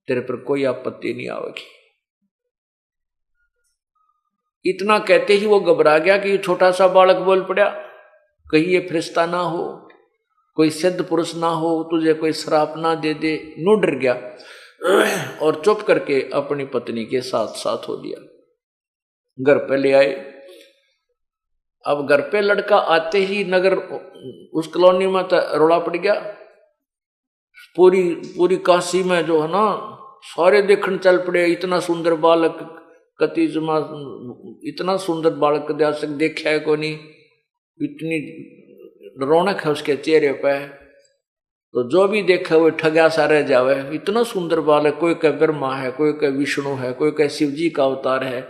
[SPEAKER 1] तेरे पर कोई आपत्ति नहीं आवेगी। इतना कहते ही वो घबरा गया कि छोटा सा बालक बोल पड़ा, कहीं ये फरिश्ता ना हो, कोई सिद्ध पुरुष ना हो, तुझे कोई श्राप ना दे दे। नू डर गया और चुप करके अपनी पत्नी के साथ साथ हो दिया। घर पे ले आए। अब घर पे लड़का आते ही नगर उस कॉलोनी में रोला पड़ गया। पूरी काशी में जो है ना, सारे देखने चल पड़े, इतना सुंदर बालक, कति जमा इतना सुंदर बालक दयाशक देखा है को नहीं, इतनी रौनक है उसके चेहरे पे, तो जो भी देखा वो ठगा सा रह जावे। इतना सुंदर बालक, कोई कह ब्रह्मा है, कोई कह विष्णु है, कोई कह शिव जी का अवतार है,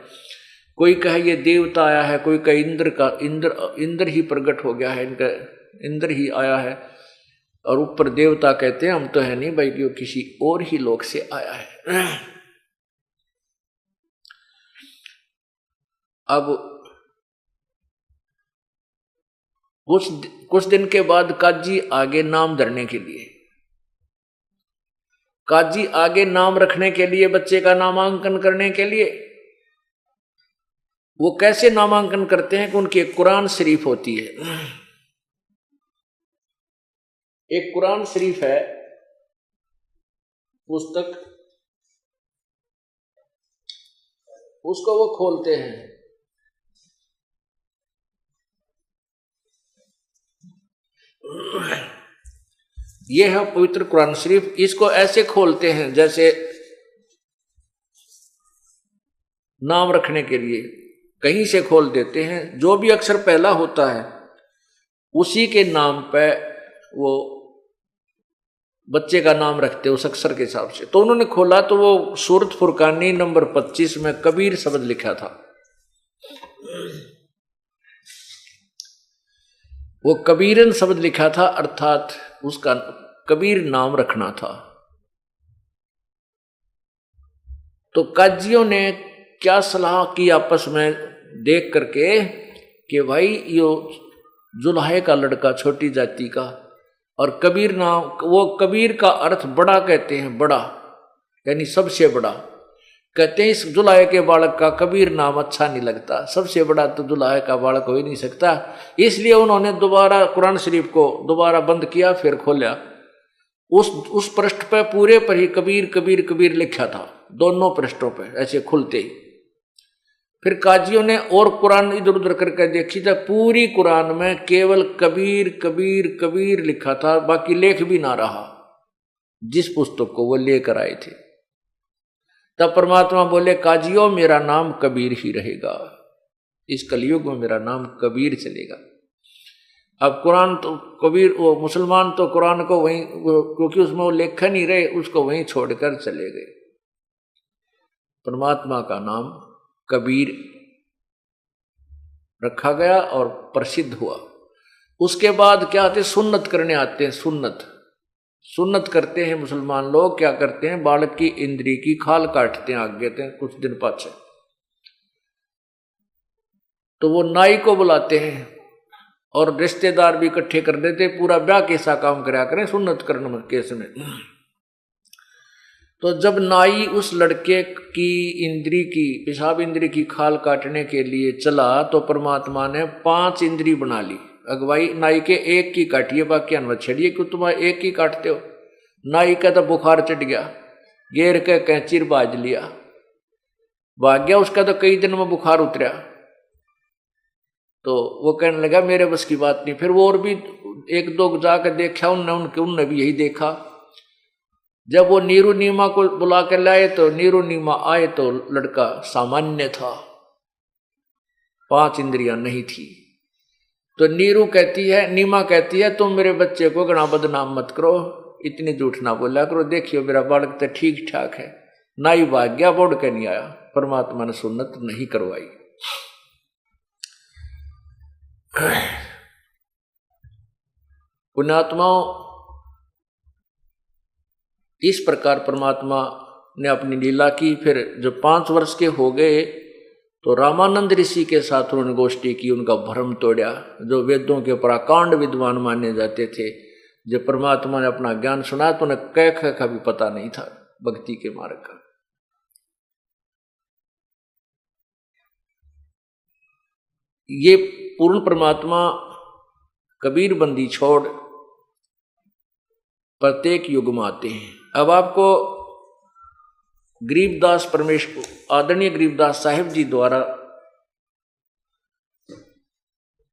[SPEAKER 1] कोई कहे ये देवता आया है, कोई कहे इंद्र ही प्रकट हो गया है, इनका इंद्र ही आया है, और ऊपर देवता कहते हैं हम तो है नहीं भाई, कि वो किसी और ही लोक से आया है। अब कुछ दिन के बाद काजी आगे नाम धरने के लिए, काजी आगे नाम रखने के लिए, बच्चे का नामांकन करने के लिए, वो कैसे नामांकन करते हैं कि उनकी एक कुरान शरीफ होती है। एक कुरान शरीफ है पुस्तक, उसको वो खोलते हैं। ये है पवित्र कुरान शरीफ। इसको ऐसे खोलते हैं जैसे नाम रखने के लिए कहीं से खोल देते हैं। जो भी अक्षर पहला होता है उसी के नाम पे वो बच्चे का नाम रखते हैं, उस अक्षर के हिसाब से। तो उन्होंने खोला तो वो सूरत फुरकानी नंबर 25 में कबीर शब्द लिखा था। वो कबीरन शब्द लिखा था, अर्थात उसका कबीर नाम रखना था। तो काजियों ने क्या सलाह की आपस में देख करके कि भाई यो जुल्हे का लड़का, छोटी जाति का, और कबीर नाम, वो कबीर का अर्थ बड़ा कहते हैं, बड़ा यानी सबसे बड़ा। कहते हैं इस जुल्हे के बालक का कबीर नाम अच्छा नहीं लगता, सबसे बड़ा तो जुल्हे का बालक हो ही नहीं सकता। इसलिए उन्होंने दोबारा कुरान शरीफ को दोबारा बंद किया, फिर खोला। उस पृष्ठ पे पूरे पर ही कबीर कबीर कबीर लिखा था, दोनों पृष्ठों पे ऐसे खुलते ही। फिर काजियों ने और कुरान इधर उधर करके देखी था, पूरी कुरान में केवल कबीर कबीर कबीर लिखा था, बाकी लेख भी ना रहा जिस पुस्तक को वो लेकर आए थे। तब परमात्मा बोले, काजियों मेरा नाम कबीर ही रहेगा, इस कलयुग में मेरा नाम कबीर चलेगा। अब कुरान तो कबीर, वो मुसलमान तो कुरान को वहीं, क्योंकि उसमें वो लेखा नहीं रहे, उसको वहीं छोड़कर चले गए। परमात्मा का नाम कबीर रखा गया और प्रसिद्ध हुआ। उसके बाद क्या आते, सुन्नत करने आते हैं। सुन्नत करते हैं मुसलमान लोग। क्या करते हैं, बालक की इंद्री की खाल काटते हैं, आगे थे कुछ दिन पाछे, तो वो नाई को बुलाते हैं और रिश्तेदार भी इकट्ठे कर देते, पूरा ब्याह कैसा काम कराया करें सुन्नत करने में केस में। तो जब नाई उस लड़के की इंद्री की, पेशाब इंद्री की खाल काटने के लिए चला, तो परमात्मा ने 5 इंद्री बना ली। अगवाई नाई के एक की काटिए, बाकी अनवत छड़िए, क्यों तुम एक ही काटते हो। नाई का तो बुखार चढ़ गया, गेर के कैंचीर बाज लिया, भाग गया। उसका तो कई दिन में बुखार उतरा, तो वो कहने लगा मेरे बस की बात नहीं। फिर वो और भी 1-2 जाकर देखा, उनने भी यही देखा। जब वो नीरू नीमा को बुला कर लाए, तो नीरू नीमा आए तो लड़का सामान्य था, 5 इंद्रियां नहीं थी। तो नीरू कहती है, नीमा कहती है, तुम मेरे बच्चे को गणा बदनाम मत करो, इतनी झूठ ना बोला करो, देखियो मेरा बालक तो ठीक ठाक है। नाई भाग गया, बोड़ के नहीं आया। परमात्मा ने सुन्नत नहीं करवाई। पुण्यात्माओं, इस प्रकार परमात्मा ने अपनी लीला की। फिर जब 5 वर्ष के हो गए, तो रामानंद ऋषि के साथ उन्होंने गोष्ठी की, उनका भ्रम तोड़ा। जो वेदों के पराकांड विद्वान माने जाते थे, जब परमात्मा ने अपना ज्ञान सुनाया, तो उन्हें क का भी पता नहीं था भक्ति के मार्ग का। ये पूर्ण परमात्मा कबीर बंदी छोड़ प्रत्येक युग में आते हैं। अब आपको गरीबदास परमेश्वर, आदरणीय गरीबदास साहिब जी द्वारा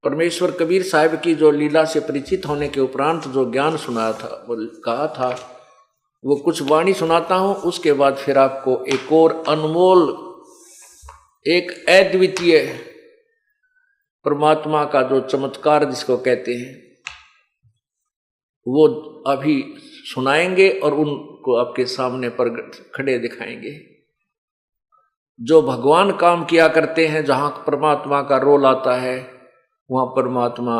[SPEAKER 1] परमेश्वर कबीर साहिब की जो लीला से परिचित होने के उपरांत जो ज्ञान सुनाया था, वो कहा था, वो कुछ वाणी सुनाता हूं। उसके बाद फिर आपको एक और अनमोल, एक अद्वितीय परमात्मा का जो चमत्कार जिसको कहते हैं, वो अभी सुनाएंगे और उनको आपके सामने पर खड़े दिखाएंगे। जो भगवान काम किया करते हैं, जहां परमात्मा का रोल आता है, वहां परमात्मा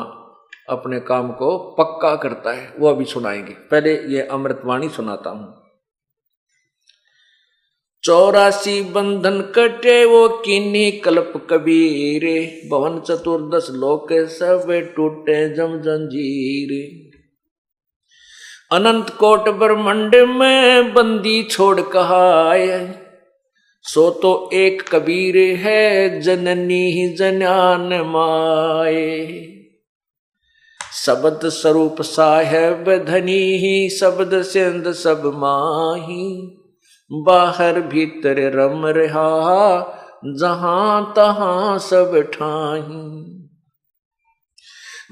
[SPEAKER 1] अपने काम को पक्का करता है, वो अभी सुनाएंगे। पहले ये अमृतवाणी सुनाता हूं। 84 बंधन कटे वो कीनी कल्प कबीर, भवन चतुर्दश लोक सब टूटे जम जंजीर। अनंत कोट ब्रह्मंड में बंदी छोड़ कहाय, सो तो एक कबीर है जननी जनान माए। शब्द स्वरूप साहेब धनी ही, शब्द सिंध सब माही। बाहर भीतर रम रहा, जहां तहां सब ठाही।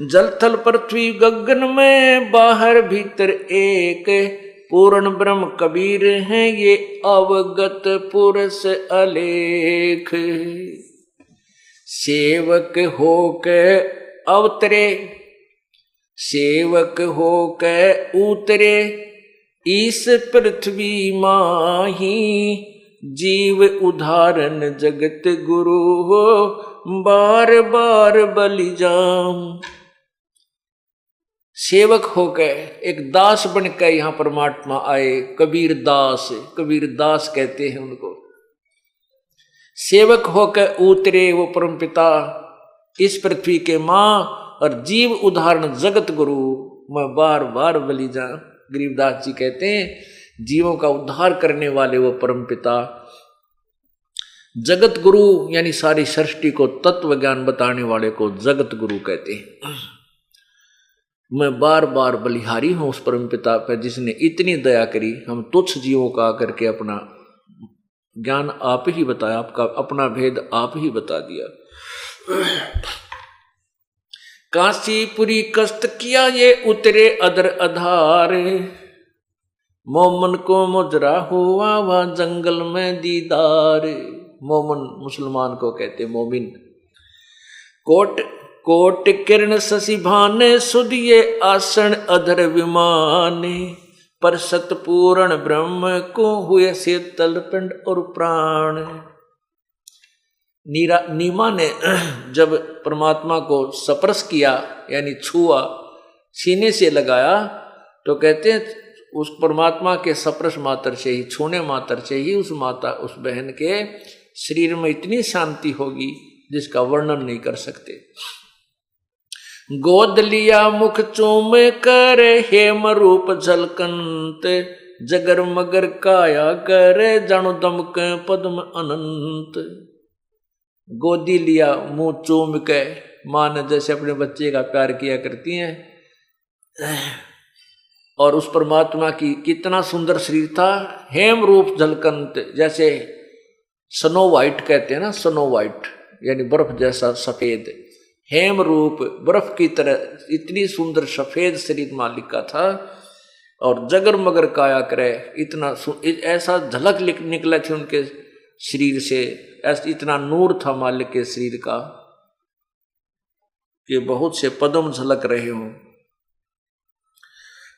[SPEAKER 1] जल थल पृथ्वी गगन में, बाहर भीतर एक, पूर्ण ब्रह्म कबीर हैं ये अवगत पुरुष अलेख। सेवक होके अवतरे, सेवक होके उतरे, इस पृथ्वी माही। जीव उदाहरण जगत गुरु हो, बार बार बलि जाऊं। सेवक होकर, एक दास बनकर यहां परमात्मा आए। कबीर दास, कबीर दास कहते हैं उनको। सेवक होकर उतरे वो परमपिता इस पृथ्वी के मां, और जीव उदाहरण जगत गुरु, मैं बार बार बलि जाऊं। गरीबदास जी कहते हैं जीवों का उद्धार करने वाले वो परमपिता, जगत गुरु यानी सारी सृष्टि को तत्व ज्ञान बताने वाले को जगत गुरु कहते हैं। मैं बार बार बलिहारी हूं उस परमपिता पर जिसने इतनी दया करी। हम तुच्छ जीवों का आकर के अपना ज्ञान आप ही बताया, आपका अपना भेद आप ही बता दिया। काशीपुरी कष्ट किया ये उतरे अदर अधार, मोमन को मुजरा हुआ वह जंगल में दीदार। मोमन मुसलमान को कहते मोमिन। कोट कोट किरण शशि भाने, सुधिये आसन अधर विमान, पर सतपूर्ण ब्रह्म को हुए शीतल पिंड और प्राण। नीमा ने जब परमात्मा को स्पर्श किया यानी छुआ, सीने से लगाया, तो कहते हैं उस परमात्मा के स्पर्श मात्र से ही, छूने मात्र से ही उस बहन के शरीर में इतनी शांति होगी जिसका वर्णन नहीं कर सकते। गोद लिया मुख चूम कर हेम रूप झलकंत, जगर मगर काया कर जानो दमक पद्म अनंत। गोदी लिया मुंह चूम के, मां ने जैसे अपने बच्चे का प्यार किया करती हैं, और उस परमात्मा की कितना सुंदर शरीर था। हेम रूप झलकंत, जैसे स्नो वाइट कहते हैं ना, स्नो वाइट यानी बर्फ जैसा सफेद। हेम रूप बर्फ की तरह इतनी सुंदर सफेद शरीर मालिक का था। और जगर मगर काया करे, इतना ऐसा झलक निकला थी उनके शरीर से, ऐसा इतना नूर था मालिक के शरीर का कि बहुत से पदम झलक रहे हों।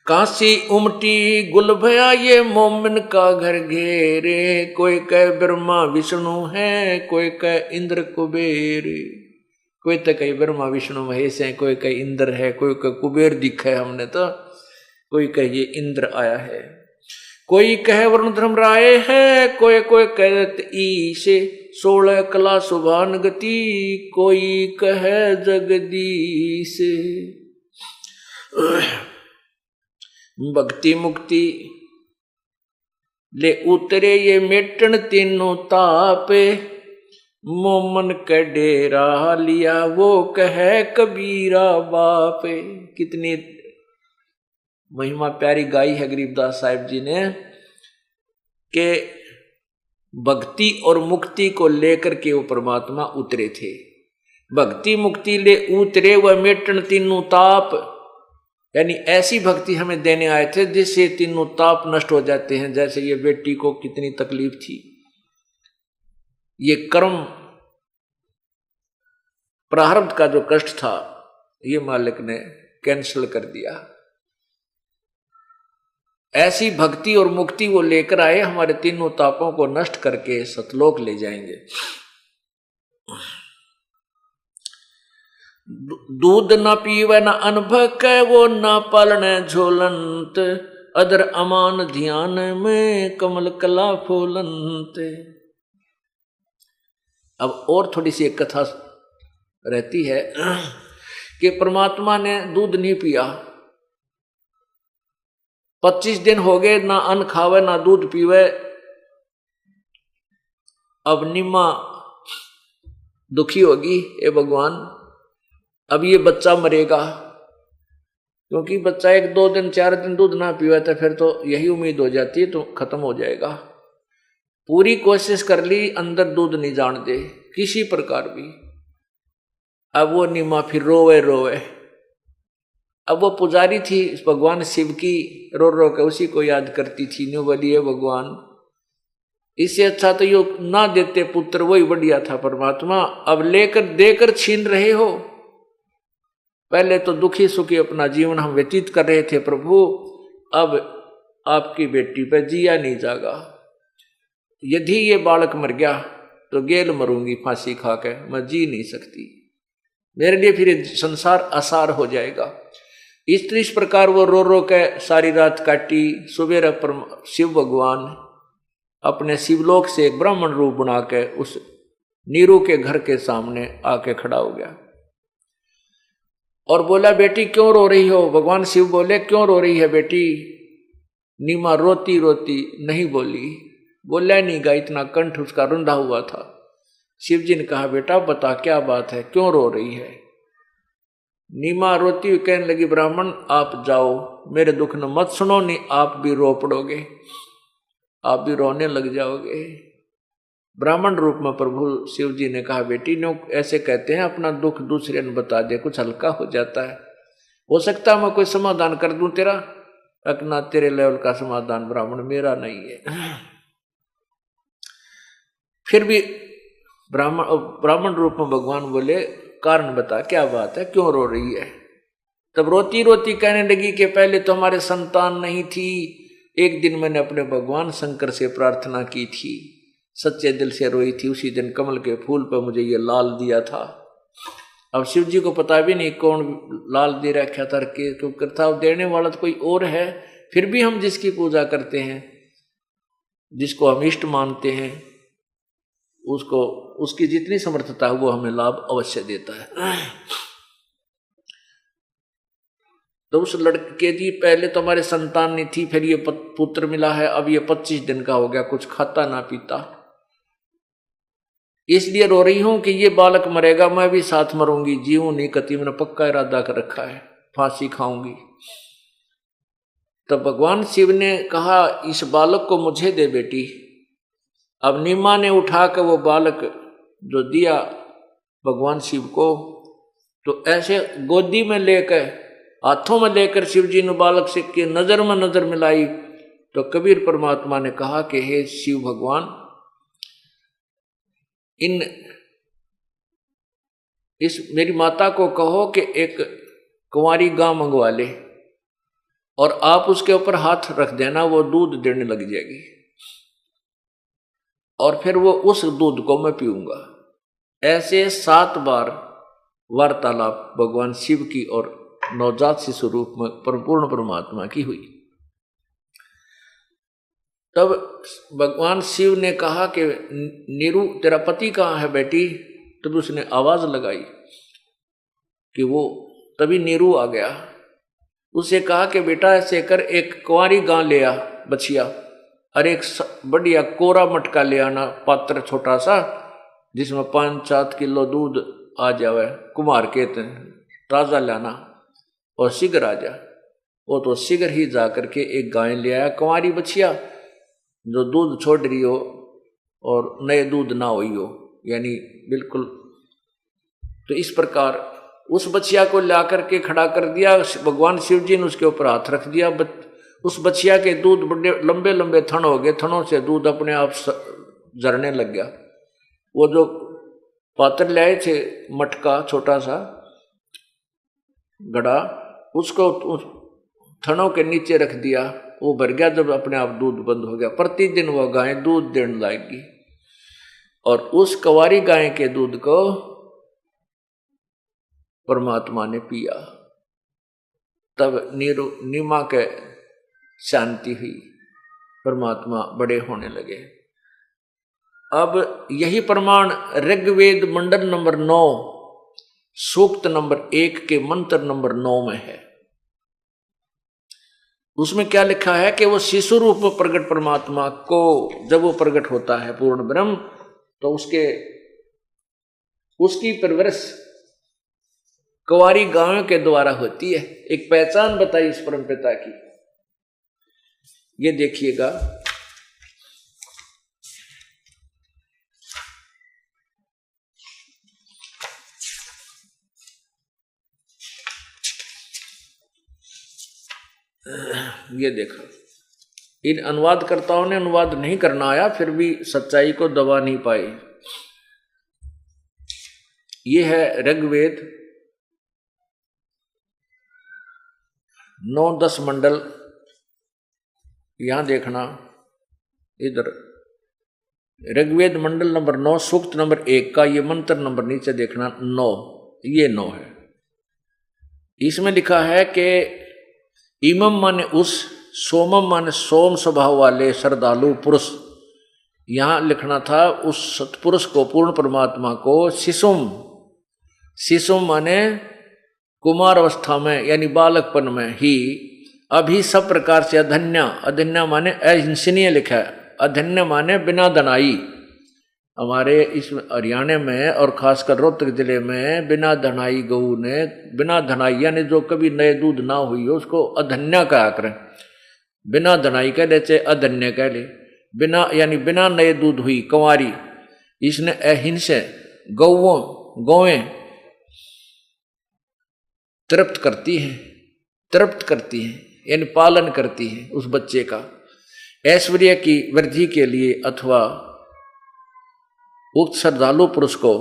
[SPEAKER 1] काशी उमटी गुल भया ये मोमिन का घर घेरे, कोई कह ब्रह्मा विष्णु है, कोई कह इंद्र कुबेर। कोई तो कहीं ब्रह्मा विष्णु महेश है, कोई कहीं इंद्र है, कोई कह कुबेर दिखा है हमने तो, कोई कह ये इंद्र आया है, कोई कह वरुण धर्मराय है, कोई कहत ईश 16 कला सुभान गति, कोई कह जगदीश। भक्ति मुक्ति ले उतरे ये मेटन तीनों ताप, मोमन का डेरा लिया वो कहे कबीरा बाप। कितनी महिमा प्यारी गाई है गरीबदास साहिब जी ने, कि भक्ति और मुक्ति को लेकर के वो परमात्मा उतरे थे। भक्ति मुक्ति ले उतरे वह मेटन तीनों ताप, यानी ऐसी भक्ति हमें देने आए थे जिससे तीनों ताप नष्ट हो जाते हैं। जैसे ये बेटी को कितनी तकलीफ थी, ये कर्म प्रारब्ध का जो कष्ट था ये मालिक ने कैंसिल कर दिया। ऐसी भक्ति और मुक्ति वो लेकर आए, हमारे तीनों तापों को नष्ट करके सतलोक ले जाएंगे। दूध न पीवे न अनभक, वो न पालने झोलंत, अदर अमान ध्यान में कमल कला फूलंत। अब और थोड़ी सी एक कथा रहती है कि परमात्मा ने दूध नहीं पिया, 25 दिन हो गए, ना अन्न खावे ना दूध पीवे। अब निम्मा दुखी होगी, ए भगवान अब ये बच्चा मरेगा, क्योंकि बच्चा 1 2 दिन 4 दिन दूध ना पीवा तो फिर तो यही उम्मीद हो जाती है तो खत्म हो जाएगा। पूरी कोशिश कर ली, अंदर दूध नहीं जान दे किसी प्रकार भी। अब वो निम्मा फिर रोवे रोवे। अब वो पुजारी थी भगवान शिव की, रो रो के उसी को याद करती थी। न्यू बोली है भगवान, इससे अच्छा तो यो ना देते पुत्र, वही बढ़िया था परमात्मा। अब लेकर देकर छीन रहे हो। पहले तो दुखी सुखी अपना जीवन हम व्यतीत कर रहे थे प्रभु, अब आपकी बेटी पे जिया नहीं जागा। यदि ये बालक मर गया तो गेल मरूंगी फांसी खा के, मैं जी नहीं सकती, मेरे लिए फिर संसार आसार हो जाएगा। इस प्रकार वो रो रो के सारी रात काटी। सुबेरा शिव भगवान अपने शिवलोक से एक ब्राह्मण रूप बना के उस नीरू के घर के सामने आके खड़ा हो गया और बोला, बेटी क्यों रो रही हो? भगवान शिव बोले, क्यों रो रही है बेटी? नीमा रोती रोती नहीं बोली, बोला नहीं गा, इतना कंठ उसका रुंधा हुआ था। शिव जी ने कहा, बेटा बता क्या बात है, क्यों रो रही है? नीमा रोती हुई कहने लगी, ब्राह्मण आप जाओ, मेरे दुख न मत सुनो, नहीं आप भी रो पड़ोगे, आप भी रोने लग जाओगे। ब्राह्मण रूप में प्रभु शिव जी ने कहा, बेटी नो ऐसे कहते हैं अपना दुख दूसरे ने बता दे, कुछ हल्का हो जाता है, हो सकता है मैं कोई समाधान कर दूं तेरा। अकना तेरे लेवल का समाधान ब्राह्मण मेरा नहीं है। फिर भी ब्राह्मण रूप में भगवान बोले, कारण बता क्या बात है, क्यों रो रही है? तब रोती रोती कहने लगी कि पहले तो हमारे संतान नहीं थी, एक दिन मैंने अपने भगवान शंकर से प्रार्थना की थी, सच्चे दिल से रोई थी। उसी दिन कमल के फूल पर मुझे ये लाल दिया था। अब शिव जी को पता भी नहीं कौन लाल दे रखा था, क्यों करता, अब देने वाला तो कोई और है। फिर भी हम जिसकी पूजा करते हैं, जिसको हम इष्ट मानते हैं, उसको उसकी जितनी समर्थता है वो हमें लाभ अवश्य देता है। तो उस लड़के जी पहले तो हमारे संतान नहीं थी, फिर ये पुत्र मिला है। अब ये 25 दिन का हो गया, कुछ खाता ना पीता, इसलिए रो रही हूं कि ये बालक मरेगा, मैं भी साथ मरूंगी। जीऊं नहीं कति, मैंने पक्का इरादा कर रखा है, फांसी खाऊंगी। तब भगवान शिव ने कहा इस बालक को मुझे दे बेटी। अब नीमा ने उठा कर वो बालक जो दिया भगवान शिव को, तो ऐसे गोदी में लेकर, हाथों में लेकर शिव जी ने बालक से की नजर में नजर मिलाई। तो कबीर परमात्मा ने कहा कि हे शिव भगवान, इस मेरी माता को कहो कि एक कुंवारी गां मंगवा ले और आप उसके ऊपर हाथ रख देना, वो दूध देने लग जाएगी और फिर वो उस दूध को मैं पीऊंगा। ऐसे 7 बार वार्तालाप भगवान शिव की और नवजात शिशु रूप में परिपूर्ण परमात्मा की हुई। तब भगवान शिव ने कहा कि नीरू तेरा पति कहाँ है बेटी? तब उसने आवाज लगाई कि वो, तभी नीरू आ गया। उसे कहा कि बेटा ऐसे कर, एक कुंवारी गां ले आ बछिया, और एक बढ़िया कोरा मटका ले आना, पात्र छोटा सा जिसमें 5-7 किलो दूध आ जावे, कुमार कहते हैं, ताजा लाना और शीघ्र आ जा। वो तो शीघ्र ही जा करके एक गाय ले आया, कुंवारी बछिया जो दूध छोड़ रही हो और नए दूध ना हुई हो, यानी बिल्कुल। तो इस प्रकार उस बछिया को ला करके खड़ा कर दिया। भगवान शिव जी ने उसके ऊपर हाथ रख दिया। उस बछिया के दूध बड़े लंबे लंबे थन हो गए, थनों से दूध अपने आप झरने लग गया। वो जो पात्र लाए थे, मटका छोटा सा घड़ा, उसको उस थनों के नीचे रख दिया, वो भर गया। जब अपने आप दूध बंद हो गया, प्रतिदिन वह गाय दूध देने लगेगी और उस कुंवारी गाय के दूध को परमात्मा ने पिया। तब नीमा के शांति हुई, परमात्मा बड़े होने लगे। अब यही प्रमाण ऋग्वेद मंडल नंबर 9 सूक्त नंबर 1 के मंत्र नंबर 9 में है। उसमें क्या लिखा है कि वो शिशु रूप में प्रकट परमात्मा को जब वो प्रकट होता है पूर्ण ब्रह्म, तो उसकी परवरिश कुंवारी गायों के द्वारा होती है। एक पहचान बताई इस परम पिता की, ये देखिएगा। ये देखो, इन अनुवादकर्ताओं ने अनुवाद नहीं करना आया, फिर भी सच्चाई को दबा नहीं पाए। ये है ऋग्वेद 9-10 मंडल। यहां देखना, इधर ऋग्वेद मंडल नंबर 9 सूक्त नंबर 1 का ये मंत्र नंबर नीचे देखना, 9, ये 9 है। इसमें लिखा है कि इमम माने उस, सोमम माने सोम स्वभाव वाले श्रद्धालु पुरुष। यहां लिखना था उस सत्पुरुष को, पूर्ण परमात्मा को। शिशुम माने कुमार अवस्था में, यानी बालकपन में ही, अभी सब प्रकार से अधन्या माने अहिंसनीय लिखा है। अधन्य माने बिना धनाई। हमारे इस हरियाणा में और खासकर रोहतक जिले में बिना धनाई गऊ ने, बिना धनाई यानी जो कभी नए दूध ना हुई हो, उसको अधन्या कहा करें। बिना धनाई कह ले चाहे अधन्य कह ले, बिना यानी बिना नए दूध हुई कुंवारी। इसने अहिंस गौएं तृप्त करती हैं यानी पालन करती हैं उस बच्चे का, ऐश्वर्य की वृद्धि के लिए। अथवा उक्त श्रद्धालु पुरुष को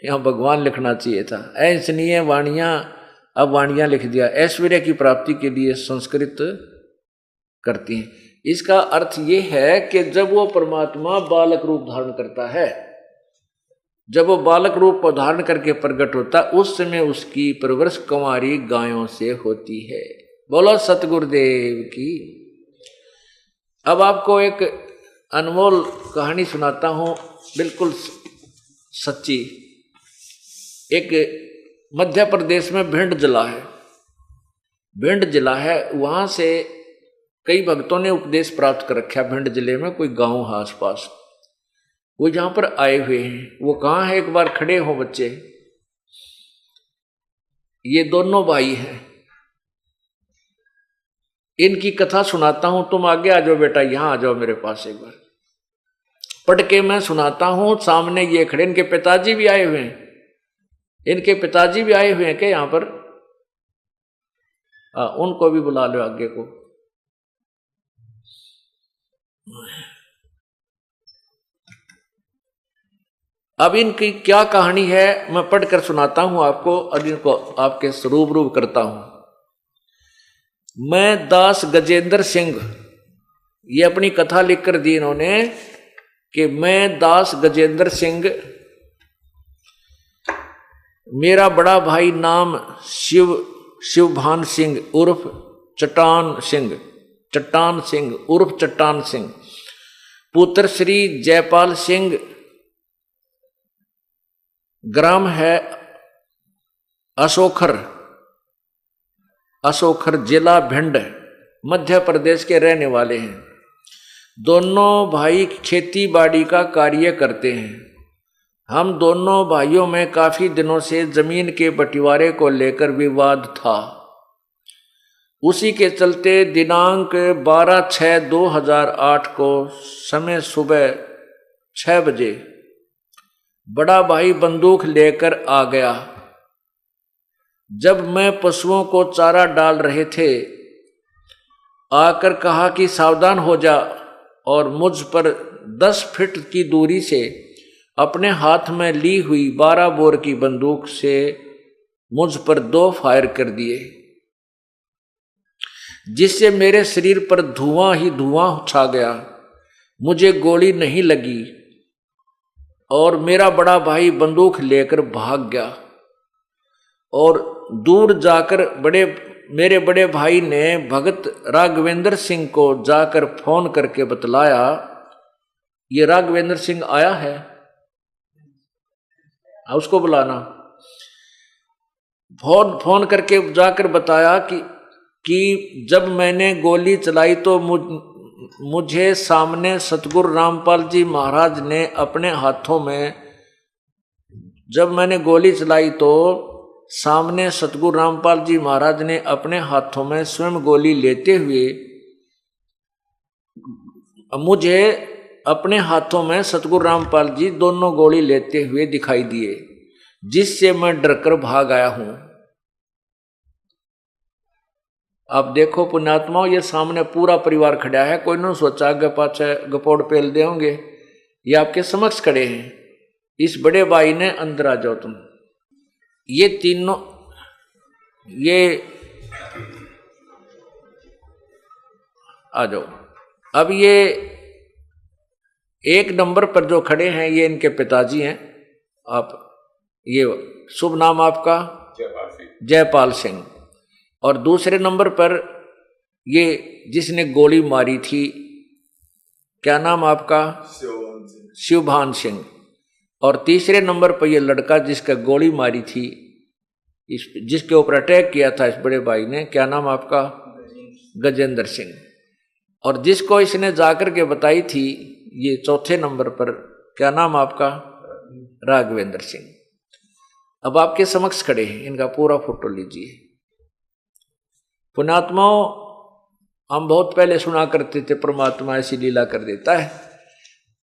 [SPEAKER 1] यहाँ भगवान लिखना चाहिए था, ऐसनीय वाणियां, अब वाणियां लिख दिया। ऐश्वर्य की प्राप्ति के लिए संस्कृत करती हैं। इसका अर्थ ये है कि जब वो परमात्मा बालक रूप धारण करता है, जब वो बालक रूप को धारण करके प्रकट होता, उस समय उसकी परवरिश कुंवारी गायों से होती है। बोलो सतगुरुदेव की। अब आपको एक अनमोल कहानी सुनाता हूं, बिल्कुल सच्ची। एक मध्य प्रदेश में भिंड जिला है, भिंड जिला है, वहां से कई भक्तों ने उपदेश प्राप्त कर रखा। भिंड जिले में कोई गांव है आसपास, वो जहां पर आए हुए हैं। वो कहाँ है, एक बार खड़े हो बच्चे। ये दोनों भाई हैं, इनकी कथा सुनाता हूं। तुम आगे आ जाओ बेटा, यहां आ जाओ मेरे पास एक बार, पढ़ के मैं सुनाता हूं। सामने ये खड़े, इनके पिताजी भी आए हुए हैं, इनके पिताजी भी आए हुए हैं क्या यहां पर? उनको भी बुला लो आगे को। अब इनकी क्या कहानी है मैं पढ़कर सुनाता हूं आपको, और इनको आपके रूबरू करता हूं। मैं दास गजेंद्र सिंह, ये अपनी कथा लिखकर दी इन्होंने कि मैं दास गजेंद्र सिंह, मेरा बड़ा भाई नाम शिवभान सिंह उर्फ चट्टान सिंह उर्फ चट्टान सिंह, पुत्र श्री जयपाल सिंह, ग्राम है असोखर जिला भिंड, मध्य प्रदेश के रहने वाले हैं। दोनों भाई खेती बाड़ी का कार्य करते हैं। हम दोनों भाइयों में काफी दिनों से जमीन के बंटवारे को लेकर विवाद था। उसी के चलते दिनांक 12/6/2008 को समय सुबह 6 बजे बड़ा भाई बंदूक लेकर आ गया। जब मैं पशुओं को चारा डाल रहे थे, आकर कहा कि सावधान हो जा, और मुझ पर 10 फीट की दूरी से अपने हाथ में ली हुई 12 बोर की बंदूक से मुझ पर 2 फायर कर दिए, जिससे मेरे शरीर पर धुआं ही धुआं छा गया। मुझे गोली नहीं लगी और मेरा बड़ा भाई बंदूक लेकर भाग गया। और दूर जाकर मेरे बड़े भाई ने भगत राघवेंद्र सिंह को जाकर फोन करके बतलाया। ये राघवेंद्र सिंह आया है, उसको बुलाना। फोन करके जाकर बताया कि जब मैंने गोली चलाई तो मुझे सामने सतगुरु रामपाल जी महाराज ने अपने हाथों में, जब मैंने गोली चलाई तो सामने सतगुरु रामपाल जी महाराज ने अपने हाथों में स्वयं गोली लेते हुए, मुझे अपने हाथों में सतगुरु रामपाल जी दोनों गोली लेते हुए दिखाई दिए, जिससे मैं डरकर भाग आया हूं। अब देखो पुण्यात्माओं, ये सामने पूरा परिवार खड़ा है, कोई नहीं सोचा आगे पाछे गपोड़ पेल दे होंगे। ये आपके समक्ष खड़े हैं। इस बड़े भाई ने अंदर आ जाओ तुम। ये तीनों, ये आ जाओ। अब ये 1 नंबर पर जो खड़े हैं ये इनके पिताजी हैं। आप, ये शुभ नाम आपका? जयपाल सिंह। और दूसरे नंबर पर ये जिसने गोली मारी थी, क्या नाम आपका? शिवभान सिंह। और तीसरे नंबर पर यह लड़का जिसका गोली मारी थी, जिसके ऊपर अटैक किया था इस बड़े भाई ने, क्या नाम आपका? गजेंद्र सिंह। और जिसको इसने जाकर के बताई थी, ये चौथे नंबर पर, क्या नाम आपका? राघवेंद्र सिंह। अब आपके समक्ष खड़े हैं, इनका पूरा फोटो लीजिए। पुण्यात्माओं, हम बहुत पहले सुना करते थे परमात्मा ऐसी लीला कर देता है।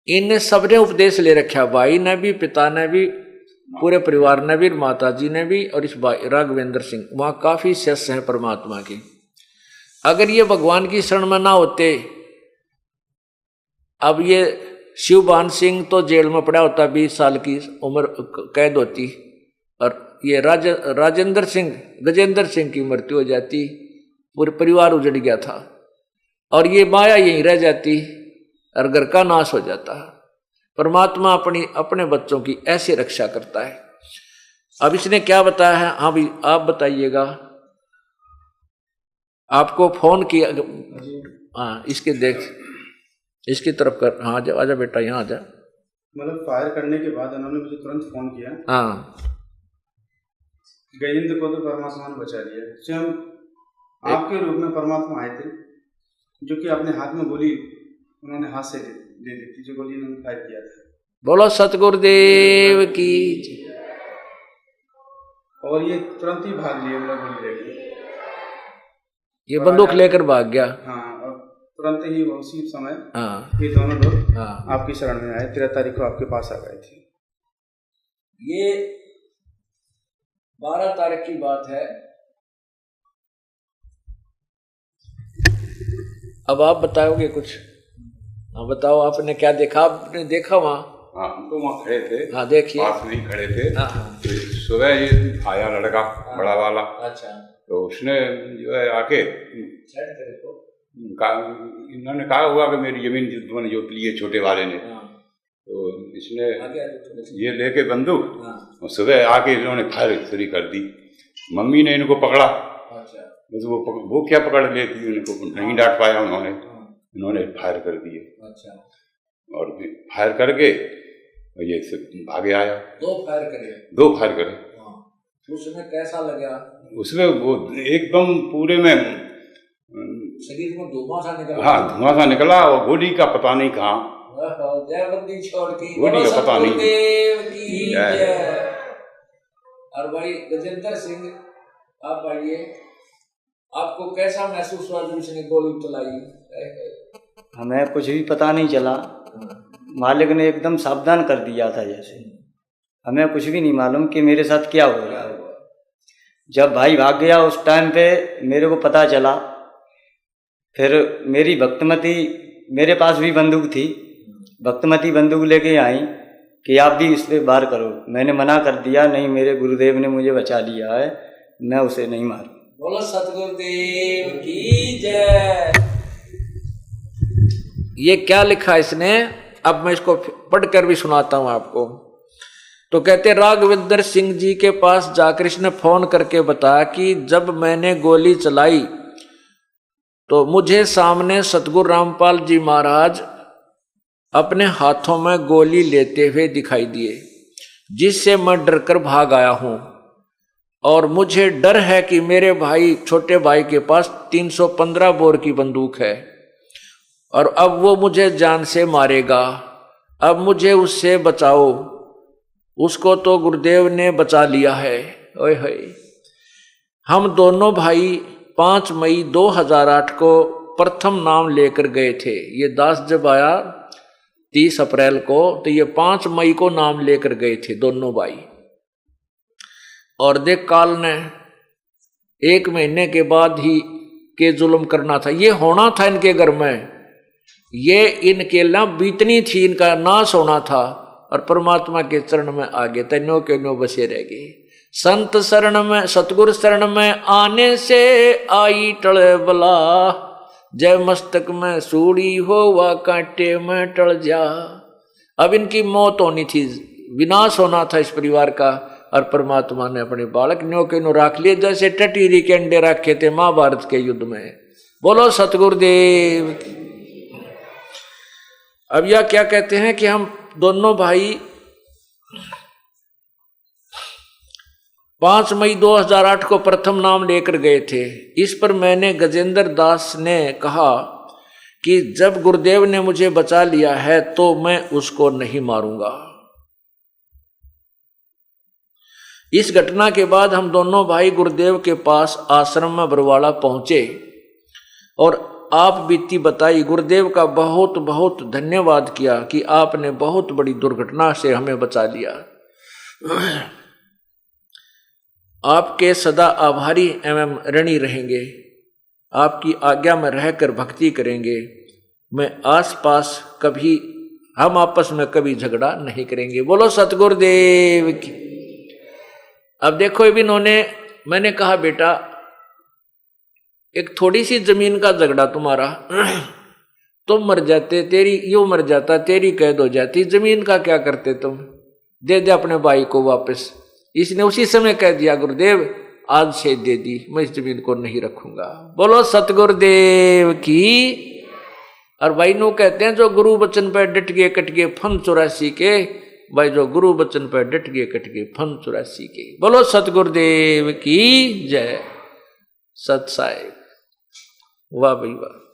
[SPEAKER 1] इनने सबने उपदेश ले रखा, भाई ने भी, पिता ने भी, पूरे परिवार ने भी, माता जी ने भी, और इस भाई राघवेंद्र सिंह। वहां काफी शिष्य हैं परमात्मा के। अगर ये भगवान की शरण में ना होते, अब ये शिवभान सिंह तो जेल में पड़ा होता, 20 साल की उम्र कैद होती, और ये गजेंद्र सिंह की मृत्यु हो जाती, पूरे परिवार उजड़ गया था। और ये माया यहीं रह जाती और घर का नाश हो जाता है। परमात्मा अपने बच्चों की ऐसे रक्षा करता है। अब इसने क्या बताया है? हाँ भी आप बताइएगा। आपको फोन किया, हाँ इसके देख, इसकी तरफ कर, हाँ आजा बेटा यहाँ आजा।
[SPEAKER 4] मतलब फायर करने के बाद उन्होंने मुझे तुरंत फोन किया।
[SPEAKER 1] हाँ
[SPEAKER 4] गजेंद्र को तो परमात्मा ने बचा लिया। स्वयं आपके रूप में परमात्मा आए थे, जो कि अपने हाथ में गोली उन्होंने हाथ से दे दी थी, जो गोली उन्होंने फायर किया था।
[SPEAKER 1] बोलो सतगुरुदेव की।
[SPEAKER 4] और ये तुरंत ही भाग लिए, मतलब गोली लेके
[SPEAKER 1] ये बंदूक लेकर भाग गया।
[SPEAKER 4] हाँ, और तुरंत ही उसी समय
[SPEAKER 1] हाँ
[SPEAKER 4] ये दोनों लोग
[SPEAKER 1] हाँ
[SPEAKER 4] आपकी शरण में आए। 13 तारीख को आपके पास आ गए थे।
[SPEAKER 1] ये 12 तारीख की बात है। अब आप बताओगे कुछ? हाँ बताओ, आपने क्या देखा? आपने देखा वहाँ?
[SPEAKER 5] हाँ, हम तो वहाँ खड़े थे।
[SPEAKER 1] हाँ देखिए,
[SPEAKER 5] पास में ही खड़े थे।
[SPEAKER 1] हाँ
[SPEAKER 5] तो सुबह ये आया लड़का, बड़ा वाला।
[SPEAKER 1] अच्छा,
[SPEAKER 5] तो उसने जो है आके इन्होंने कहा हुआ कि मेरी जमीन तुमने जो ली है छोटे वाले ने। तो इसने ये लेके बंदूक और सुबह आके इन्होंने फायर शुरू कर दी। मम्मी ने इनको पकड़ा, तो वो क्या पकड़ लेती, उनको नहीं डांट पाया उन्होंने। इन्होंने फायर कर दिए। अच्छा, और फायर करके ये भागे आया। 2 फायर करे।
[SPEAKER 1] उसमें कैसा लगा?
[SPEAKER 5] उसमें वो एकदम पूरे में
[SPEAKER 1] शरीर में धुआं सा निकला।
[SPEAKER 5] हाँ, धुआं सा निकला और गोली का पता नहीं कहाँ।
[SPEAKER 1] जयबंदी छोड़ की
[SPEAKER 5] गोली का पता नहीं।
[SPEAKER 1] और भाई गजेंद्र सिंह, आप आइए, आपको कैसा महसूस हुआ जब उसने गोली चलाई?
[SPEAKER 6] हमें कुछ भी पता नहीं चला। मालिक ने एकदम सावधान कर दिया था जैसे। हमें कुछ भी नहीं मालूम कि मेरे साथ क्या हो रहा है। जब भाई भाग गया उस टाइम पे मेरे को पता चला। फिर मेरी भक्तमती, मेरे पास भी बंदूक थी, भक्तमती बंदूक लेके आई कि आप भी इस पे वार करो। मैंने मना कर दिया, नहीं मेरे गुरुदेव ने मुझे बचा लिया है, मैं उसे नहीं मारूं।
[SPEAKER 1] बोलो सतगुरुदेव की जय। ये क्या लिखा इसने? अब मैं इसको पढ़कर भी सुनाता हूं आपको। तो कहते राघवेंद्र सिंह जी के पास जाकर इसने फोन करके बताया कि जब मैंने गोली चलाई तो मुझे सामने सतगुरु रामपाल जी महाराज अपने हाथों में गोली लेते हुए दिखाई दिए, जिससे मैं डरकर भाग आया हूं। और मुझे डर है कि मेरे भाई, छोटे भाई के पास 315 बोर की बंदूक है और अब वो मुझे जान से मारेगा। अब मुझे उससे बचाओ। उसको तो गुरुदेव ने बचा लिया है। ओए होए। हम दोनों भाई 5 मई 2008 को प्रथम नाम लेकर गए थे। ये दास जब आया 30 अप्रैल को, तो ये 5 मई को नाम लेकर गए थे दोनों भाई। और देख काल ने 1 महीने के बाद ही के जुल्म करना था। ये होना था इनके घर में, ये इनके ना बीतनी थी, इनका नाश होना था। और परमात्मा के चरण में आगे तैनो के नो बसे रह गए। संत शरण में, सतगुरु शरण में आने से आई टले बला, जय मस्तक में सूड़ी हो व कांटे में टल जा। अब इनकी मौत होनी थी, विनाश होना था इस परिवार का। और परमात्मा ने अपने बालक न्यो के नो राख लिए, जैसे टटीरी के अंडे रखे थे महाभारत के युद्ध में। बोलो सतगुरुदेव। अब यह क्या कहते हैं कि हम दोनों भाई 5 मई 2008 को प्रथम नाम लेकर गए थे। इस पर मैंने गजेंद्र दास ने कहा कि जब गुरुदेव ने मुझे बचा लिया है तो मैं उसको नहीं मारूंगा। इस घटना के बाद हम दोनों भाई गुरुदेव के पास आश्रम में बरवाड़ा पहुंचे और आप बीती बताई। गुरुदेव का बहुत बहुत धन्यवाद किया कि आपने बहुत बड़ी दुर्घटना से हमें बचा लिया। आपके सदा आभारी एवं ऋणी रहेंगे। आपकी आज्ञा में रहकर भक्ति करेंगे। मैं आसपास कभी, हम आपस में कभी झगड़ा नहीं करेंगे। बोलो सतगुरुदेव की। अब देखो इन्होंने, मैंने कहा बेटा एक थोड़ी सी जमीन का झगड़ा तुम्हारा, तुम मर जाते, तेरी यो मर जाता, तेरी कैद हो जाती, जमीन का क्या करते तुम? दे दे अपने भाई को वापस। इसने उसी समय कह दिया गुरुदेव आज से दे दी, मैं इस जमीन को नहीं रखूंगा। बोलो सतगुरुदेव की। और भाई नो कहते हैं जो गुरु वचन पर डट गए कट गए फन 84 के, भाई जो गुरु वचन पर डट गए कट गए फन 84 के। बोलो सतगुरुदेव की जय। सत साहिब। वाह भाई वाह।